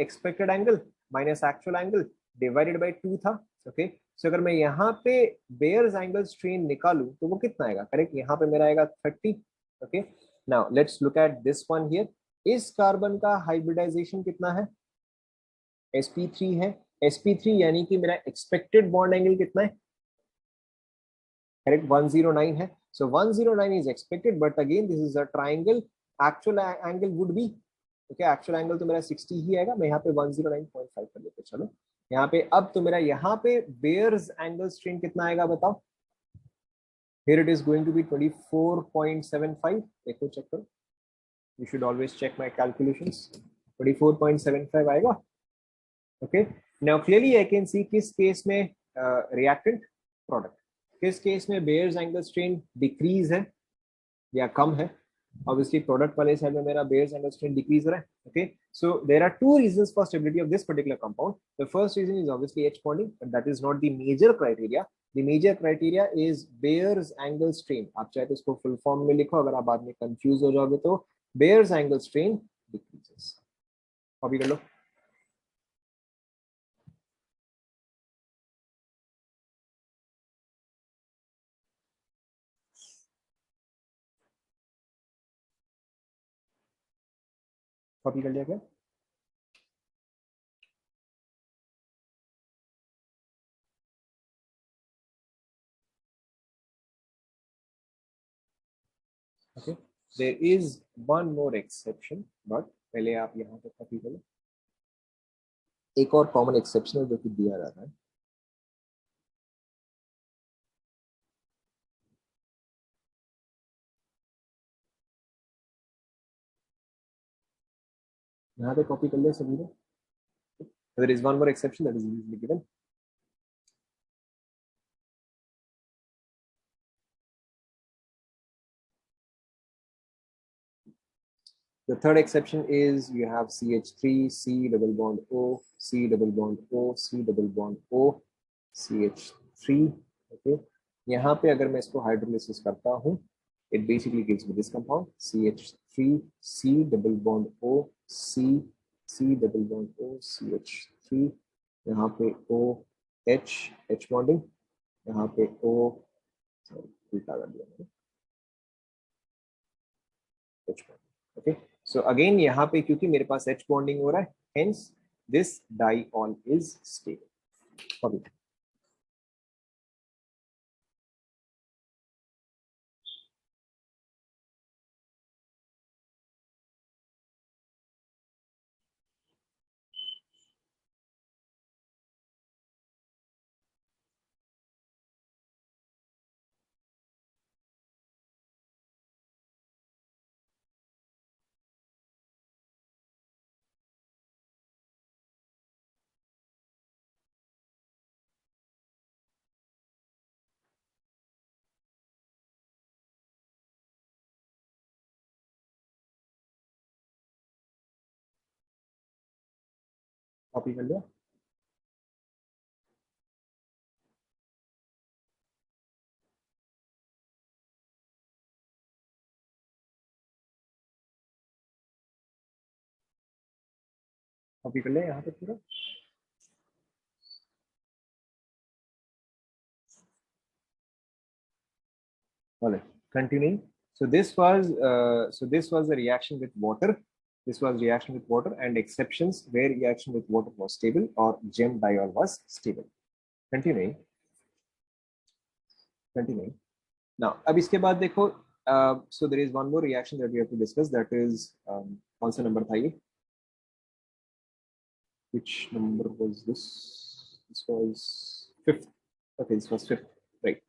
expected angle minus actual angle divided by 2 था, ओके। सो अगर मैं यहाँ पे बेयर्स एंगल स्ट्रेन निकालूं तो वो कितना आएगा? करेक्ट, यहाँ पे मेरा आएगा 30, okay. Now let's look at this one here. इस कार्बन का हाइब्रिडाइजेशन कितना है? sp3 है। sp3 यानी कि मेरा एक्सपेक्टेड बॉन्ड एंगल कितना है? करेक्ट, 109 है। सो 109 is expected, but again this is a triangle, actual angle would be, okay, actual angle तो मेरा 60 ही आएगा। मैं यहाँ पे 109.5 कर लेते, चलो यहाँ पे। अब तो मेरा यहाँ पे बेयर्स एंगल स्ट्रेन कितना आएगा बताओ? Here it is going to be 24.75। देखो चेक करो, you should always check my calculations. 24.75 आएगा, okay. Now clearly I can see किस केस में रिएक्टेंट प्रोडक्ट, किस केस में बेयर्स एंगल स्ट्रेन डिक्रीज है या कम है? ऑब्वियसली प्रोडक्ट वाले साइड में मेरा बेयर्स एंगल स्ट्रेन डिक्रीज हो रहा है, okay. So there are two reasons for stability of this particular compound. The first reason is obviously H bonding, but that is not the major criteria. The major criteria is Bayer's angle strain. आप चाहे तो इसको full form में लिखो, अगर आप बाद में कंफ्यूज हो जाओगे तो Bayer's angle strain decreases। Copy कर लो। कॉपी कर लिया क्या? Okay, there is one more exception, but पहले आप यहाँ पे कॉपी कर लो। एक और कॉमन एक्सेप्शन है जो कि दिया जाता है, यहाँ पे कॉपी कर लिया सभी ने। There is one more exception that is usually given. The third exception is you have CH3, C double bond O, C double bond O, C double bond O, CH3, okay. यहाँ पे अगर मैं इसको hydrolysis करता हूँ, it basically gives me this compound CH3, C double bond O, C double bond O, CH3, यहाँ पे O, H bonding, यहाँ पे O, उल्टा कर दिया मैंने, H bonding, okay. So again यहाँ पे क्योंकि मेरे पास H बॉन्डिंग हो रहा है, hence this diol is stable. Copy कर लिया। कॉपी कर लिया यहाँ पे पूरा। Alright, continuing. So this was a reaction with water. This was reaction with water, and exceptions where reaction with water was stable or gem diol was stable. Continuing. Continuing. Now, अब इसके बाद देखो, so there is one more reaction that we have to discuss. That is कौन सा number था ये? Which number was this? This was fifth. Okay, this was fifth. Right.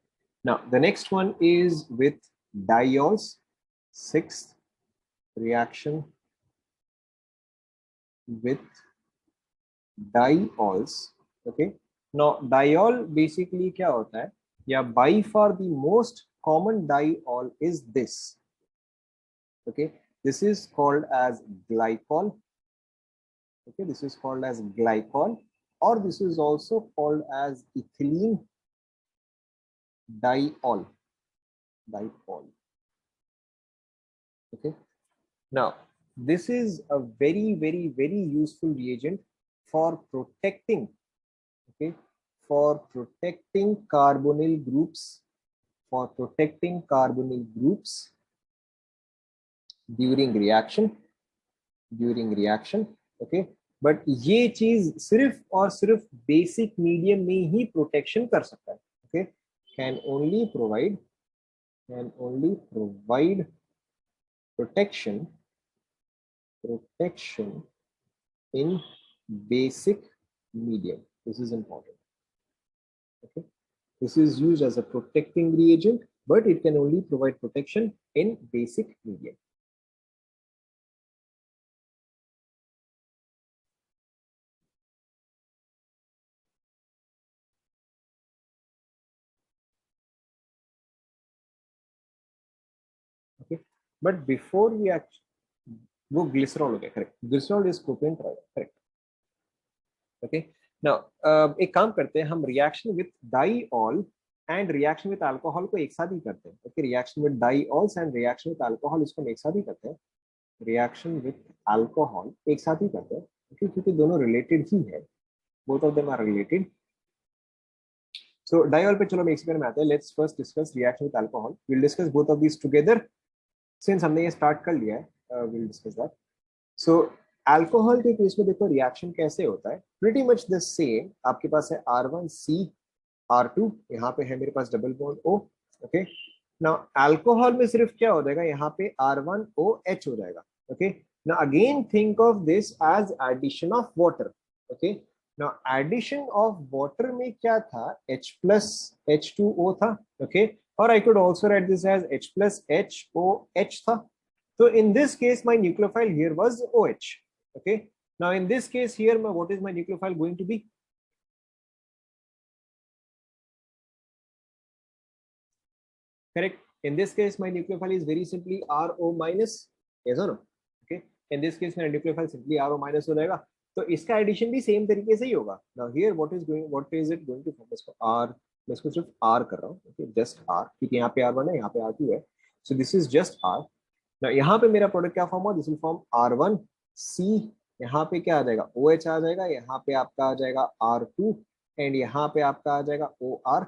Now, the next one is with diols. Sixth reaction with diols. Okay. Now, diol basically क्या होता है? Yeah, by far the most common diol is this. Okay, this is called as glycol. Okay, this is called as glycol, or this is also called as ethylene diol. Diol. Okay. Now, this is a very, very, very useful reagent for protecting, okay, for protecting carbonyl groups, for protecting carbonyl groups during reaction, okay. But ये चीज सिर्फ और सिर्फ basic medium में ही protection कर सकता है, okay. Can only provide protection in basic medium. This is important. Okay, this is used as a protecting reagent, but it can only provide protection in basic medium. Okay, but before we actually, वो glycerol हो गया, correct. Glycerol is propane triol, correct. Okay, now एक काम करते हैं, हम reaction with diol and reaction with alcohol को एक साथ ही करते हैं. Okay, reaction with diols and reaction with alcohol इसको हम एक साथ ही करते हैं. Reaction with alcohol एक साथ ही करते हैं, okay, क्योंकि दोनों related ही है. Both of them are related. So diol पे चलो हम एक्सपेरिमेंट में आते हैं. Let's first discuss reaction with alcohol. We'll discuss both of these together. Since हमने ये start कर लिया है, we'll discuss that. So alcohol के केस में देखो रिएक्शन कैसे होता है, प्रीटी मच द सेम. आपके पास है R1C R2, यहाँ पे है मेरे पास double bond O. Okay, now alcohol में सिर्फ क्या हो जाएगा, यहाँ पे R1OH हो जाएगा. Okay, now again think of this as addition of water. Okay, now addition of water में क्या था, H प्लस H2O था. ओके, और I could also write this as H plus HOH था. So in this case, my nucleophile here was OH. Okay. Now in this case here, what is my nucleophile going to be? Correct. In this case, my nucleophile is very simply RO minus. Yes or no? Okay. In this case, my nucleophile simply RO minus हो जाएगा. तो इसका addition भी same तरीके से ही होगा. Now here, what is it going to form? इसको R, मैं इसको सिर्फ R कर रहा हूँ. Okay, just R. क्योंकि यहाँ पे R1 है, यहाँ पे R2 है. So this is just R. Now, यहाँ पे मेरा प्रोडक्ट क्या फॉर्म हुआ, दिस विल फॉर्म R1C. यहाँ पे क्या आ जाएगा, OH आ जाएगा. यहाँ पे आपका आ जाएगा R2 एंड यहाँ पे आपका आ जाएगा OR.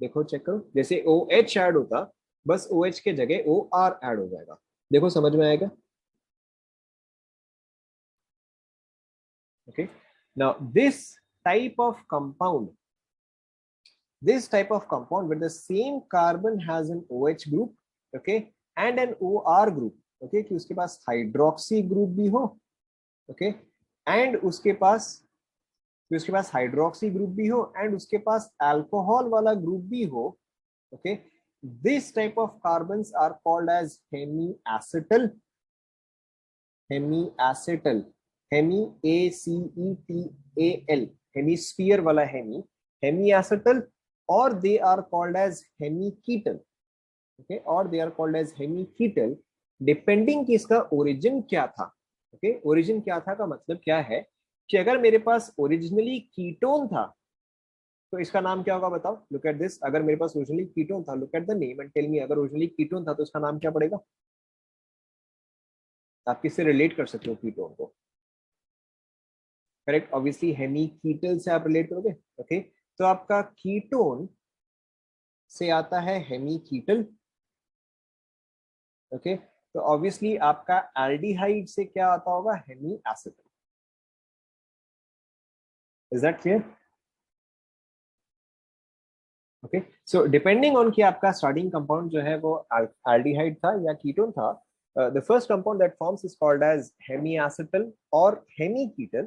देखो चेक करो, जैसे OH ऐड होता, बस OH के जगह OR ऐड हो जाएगा. देखो समझ में आएगा. Okay, now this type of compound with the same carbon has an OH group, okay, and an OR group. Okay, कि उसके पास हाइड्रोक्सी ग्रुप भी हो. ओके, एंड उसके पास हाइड्रोक्सी ग्रुप भी हो एंड उसके पास अल्कोहल वाला ग्रुप भी हो. Okay, this type of carbons are called as hemiacetal. ACETAL, hemisphere वाला हेमीएसिटल, और they are called as hemiketal. Okay, और they are called as hemiketal depending कि इसका ओरिजिन क्या था. ओके, ओरिजिन क्या था का मतलब क्या है कि अगर मेरे पास ओरिजिनली कीटोन था तो इसका नाम क्या होगा, बताओ. लुक एट दिस, अगर मेरे पास ओरिजिनली कीटोन था, look at the name and tell me, अगर ओरिजिनली कीटोन था तो इसका नाम क्या पड़ेगा. आप किससे रिलेट कर सकते हो कीटोन को. करेक्ट, ऑब्वियसली हेमीकीटल से आप रिलेट करोगे. ओके, तो आपका कीटोन से आता है हेमीकीटल. ओके, तो ऑब्वियसली आपका एल्डिहाइड से क्या आता होगा, hemiacetal. Is that clear. Okay, so depending on कि आपका स्टार्टिंग कंपाउंड जो है वो एल्डिहाइड था या कीटोन था, the first compound that forms is called as hemiacetal or hemiketal.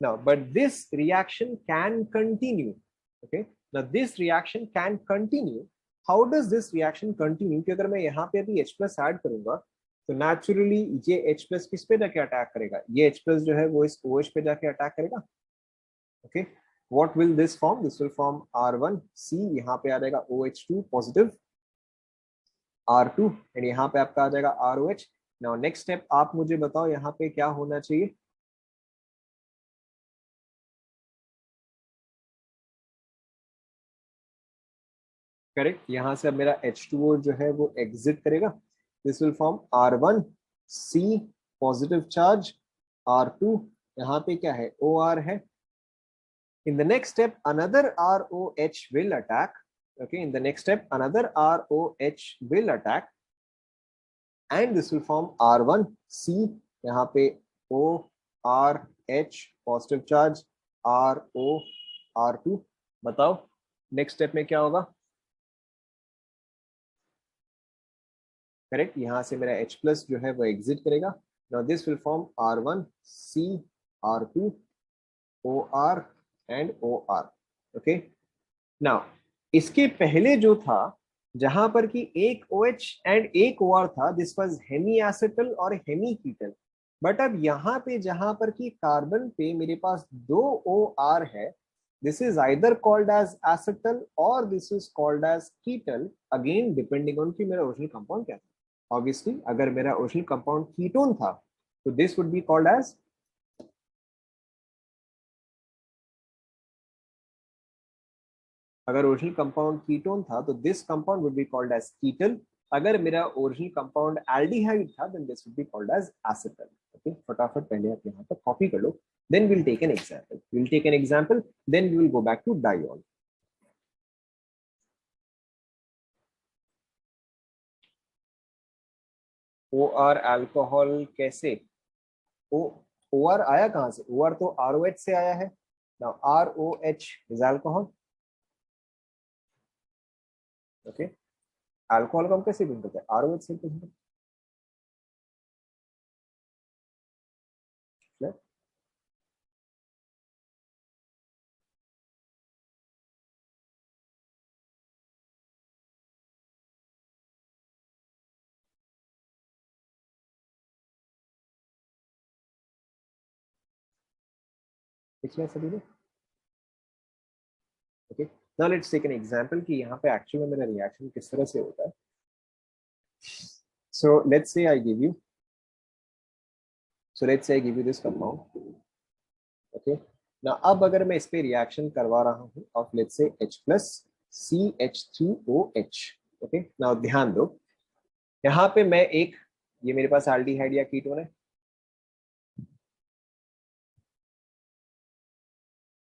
Now but this reaction can continue. Okay, now this reaction can continue. How does this reaction continue? कि अगर मैं यहाँ पे अभी H plus ऐड करूंगा तो naturally ये H plus किस पे जाके अटैक करेगा, ये H plus जो है वो इस OH पे जाके अटैक करेगा. Okay, what will this form? This will form R1C. यहाँ पे आ जाएगा OH2 पॉजिटिव, R2 एंड यहाँ पे आपका आ जाएगा ROH. नाउ नेक्स्ट स्टेप आप मुझे बताओ यहाँ पे क्या होना चाहिए। करेक्ट, यहाँ से अब मेरा H2O जो है वो एग्जिट करेगा। This will form R1 C positive charge, R2 यहाँ पे क्या है OR है। In the next step, another ROH will attack. Okay, in the next step, another ROH will attack, and this will form R1C. यहाँ पे ORH positive charge, RO R2. बताओ next step में क्या होगा। करेक्ट, यहाँ से मेरा H प्लस जो है वो एग्जिट करेगा। Now this will form R1C R2 OR and OR। Okay, now इसके पहले जो था जहां पर कि एक OH एंड एक OR था, दिस वाज हेमी एसिटल और हेमी कीटल। बट अब यहाँ पे जहां पर कि कार्बन पे मेरे पास दो OR है, this is either called as acetal और this is called as ketal, again depending on कि मेरा ओरिजिनल कंपाउंड क्या था। ऑब्वियसली अगर मेरा ओरिजिनल कंपाउंड कीटोन था तो this would be called as, अगर ओरिजिनल कंपाउंड कीटोन था तो this compound would be called as ketal. अगर मेरा ओरिजिनल कंपाउंड एल्डिहाइड था then this would be called as acetal. Okay, फटाफट पहले आप यहाँ पर कॉपी कर लो, then will take an example, will take an example, then we will go back to diol. O R alcohol कैसे, O O R आया कहाँ से, ओ आर तो आर ओ एच से आया है। Now R O H is alcohol. Okay, alcohol को हम कैसे बिल्ड करते हैं, आर ओ एच से बिल्ड करते हैं। पिछले सभी में। Okay, now let's take an example कि यहाँ पे एक्चुअली में मेरा रिएक्शन किस तरह से होता है। So let's say I give you, so let's say I give you this compound. Okay. Now अब अगर मैं इस पे रिएक्शन करवा रहा हूँ of let's say H plus CH3OH. Okay. Now ध्यान दो, यहाँ पे मैं एक, ये मेरे पास एल्डिहाइड या कीटोन है,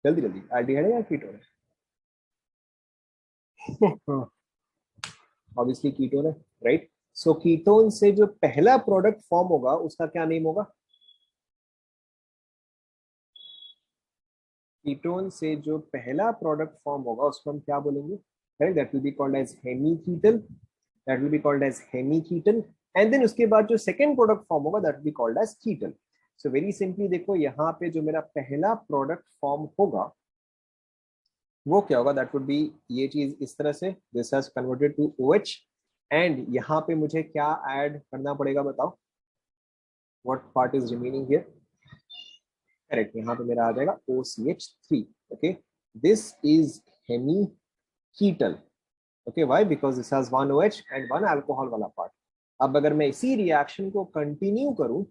जल्दी जल्दी, एल्डिहाइड है या कीटोन है? ऑब्वियसली कीटोन है, राइट। सो कीटोन से जो पहला प्रोडक्ट फॉर्म होगा उसका क्या नेम होगा, कीटोन से जो पहला प्रोडक्ट फॉर्म होगा उसको हम क्या बोलेंगे, right, that will be called as hemiketal, that will be called as hemiketal. And then उसके बाद जो सेकंड प्रोडक्ट फॉर्म होगा that will be called as ketal. So very simply देखो, यहाँ पे जो मेरा पहला प्रोडक्ट फॉर्म होगा वो क्या होगा, दैट वुड बी ये चीज इस तरह से, this has converted to OH, and यहाँ पे मुझे क्या ऐड करना पड़ेगा बताओ, what part is remaining here. Correct, यहाँ पे मेरा आ जाएगा OCH3। Okay, this is hemiketal. Okay, why, because this has one OH and one alcohol वाला पार्ट। अब अगर मैं इसी रिएक्शन को कंटिन्यू करूं,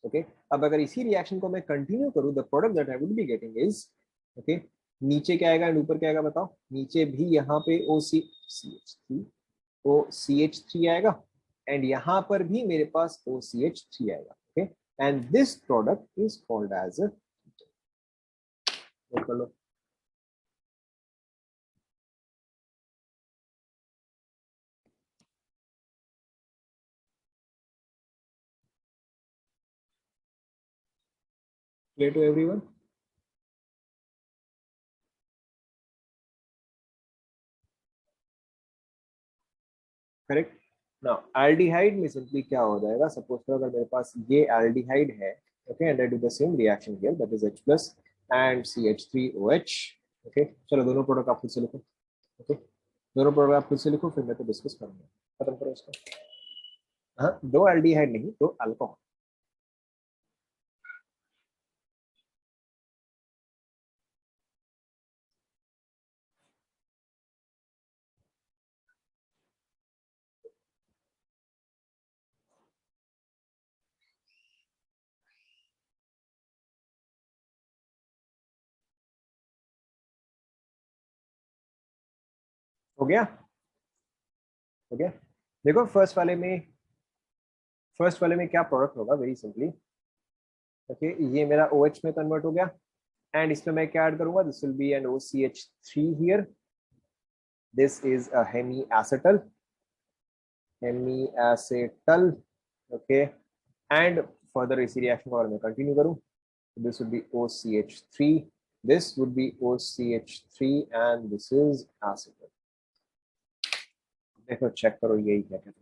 ओके, अब अगर इसी रिएक्शन को मैं कंटिन्यू करूं, the product that I would be getting is, okay, नीचे क्या आएगा एंड ऊपर क्या आएगा बताओ, नीचे भी यहाँ पे OCH3 आएगा एंड यहाँ पर भी मेरे पास OCH3 आएगा। Okay, and this product is called as, लो, clear to everyone? Correct. Now aldehyde में सिंपली क्या हो जाएगा, सपोज करो अगर मेरे पास ये एल्डिहाइड है, okay, and I do the same reaction here, that is H plus and CH3OH। Okay, चलो दोनों प्रोडक्ट आप खुद से लिखो। ओके, दोनों प्रोडक्ट आप खुद से लिखो, फिर मैं तो डिस्कस करूंगा, खत्म करो इसको। हाँ, दो एल्डिहाइड नहीं, दो अल्कोहल। हो गया? हो गया? देखो फर्स्ट वाले में क्या प्रोडक्ट होगा, वेरी सिंपली। ओके, ये मेरा OH में कन्वर्ट हो गया एंड इसमें मैं क्या ऐड करूंगा, this will be an OCH3 here, this is a hemi acetal, okay, and further इसी रिएक्शन को अगर मैं कंटिन्यू करूं, this would be OCH3, this would be OCH3 and this is acetal। देखो चेक करो यही क्या कहते हैं।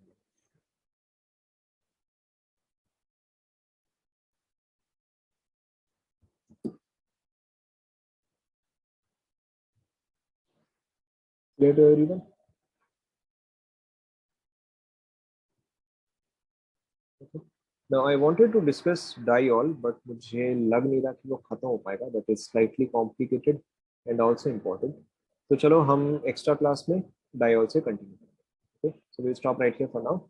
Clear to everyone? Okay. Now I wanted to discuss diol, but मुझे लग नहीं रहा कि वो खत्म हो पाएगा, that is slightly complicated and also important। तो चलो हम एक्स्ट्रा क्लास में diol से कंटिन्यू करेंगे। Okay, so we'll stop right here for now।